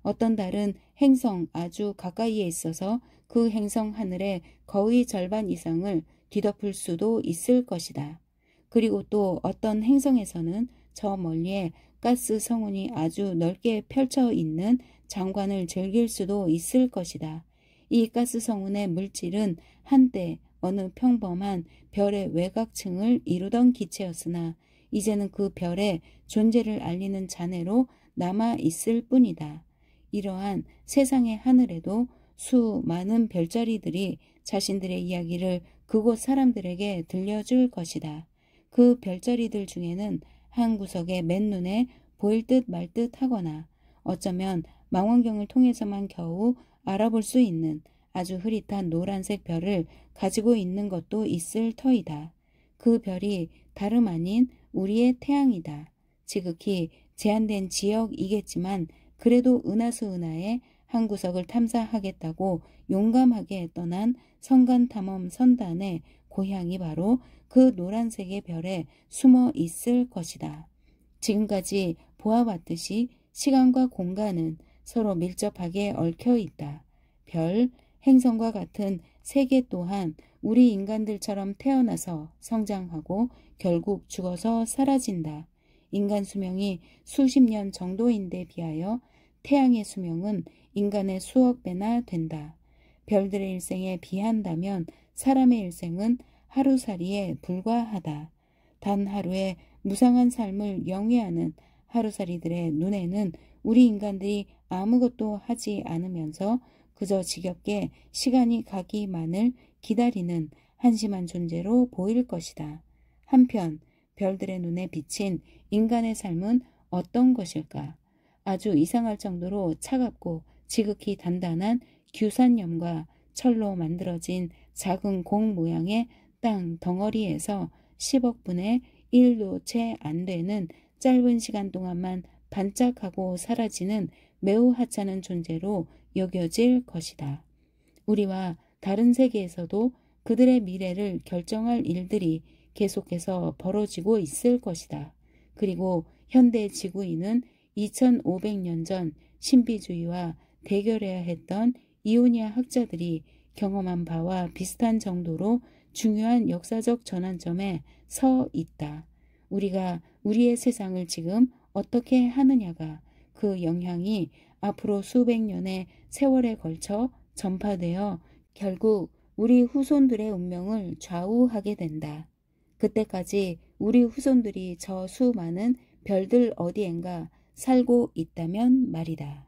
어떤 달은 행성 아주 가까이에 있어서 그 행성 하늘의 거의 절반 이상을 뒤덮을 수도 있을 것이다. 그리고 또 어떤 행성에서는 저 멀리에 가스 성운이 아주 넓게 펼쳐 있는 장관을 즐길 수도 있을 것이다. 이 가스 성운의 물질은 한때 어느 평범한 별의 외곽층을 이루던 기체였으나 이제는 그 별의 존재를 알리는 잔해로 남아 있을 뿐이다. 이러한 세상의 하늘에도 수많은 별자리들이 자신들의 이야기를 그곳 사람들에게 들려줄 것이다. 그 별자리들 중에는 한 구석에 맨눈에 보일 듯 말 듯 하거나 어쩌면 망원경을 통해서만 겨우 알아볼 수 있는 아주 흐릿한 노란색 별을 가지고 있는 것도 있을 터이다. 그 별이 다름 아닌 우리의 태양이다. 지극히 제한된 지역이겠지만 그래도 은하수 은하의 한 구석을 탐사하겠다고 용감하게 떠난 성간탐험 선단의 고향이 바로 그 노란색의 별에 숨어 있을 것이다. 지금까지 보아왔듯이 시간과 공간은 서로 밀접하게 얽혀 있다. 별, 행성과 같은 세계 또한 우리 인간들처럼 태어나서 성장하고 결국 죽어서 사라진다. 인간 수명이 수십 년 정도인데 비하여 태양의 수명은 인간의 수억 배나 된다. 별들의 일생에 비한다면 사람의 일생은 하루살이에 불과하다. 단 하루의 무상한 삶을 영위하는 하루살이들의 눈에는 우리 인간들이 아무것도 하지 않으면서 그저 지겹게 시간이 가기만을 기다리는 한심한 존재로 보일 것이다. 한편 별들의 눈에 비친 인간의 삶은 어떤 것일까? 아주 이상할 정도로 차갑고 지극히 단단한 규산염과 철로 만들어진 작은 공 모양의 땅 덩어리에서 10억 분의 1도 채 안 되는 짧은 시간 동안만 반짝하고 사라지는 매우 하찮은 존재로 여겨질 것이다. 우리와 다른 세계에서도 그들의 미래를 결정할 일들이 계속해서 벌어지고 있을 것이다. 그리고 현대 지구인은 2500년 전 신비주의와 대결해야 했던 이오니아 학자들이 경험한 바와 비슷한 정도로 중요한 역사적 전환점에 서 있다. 우리가 우리의 세상을 지금 어떻게 하느냐가 그 영향이 앞으로 수백 년의 세월에 걸쳐 전파되어 결국 우리 후손들의 운명을 좌우하게 된다. 그때까지 우리 후손들이 저 수많은 별들 어디엔가 살고 있다면 말이다.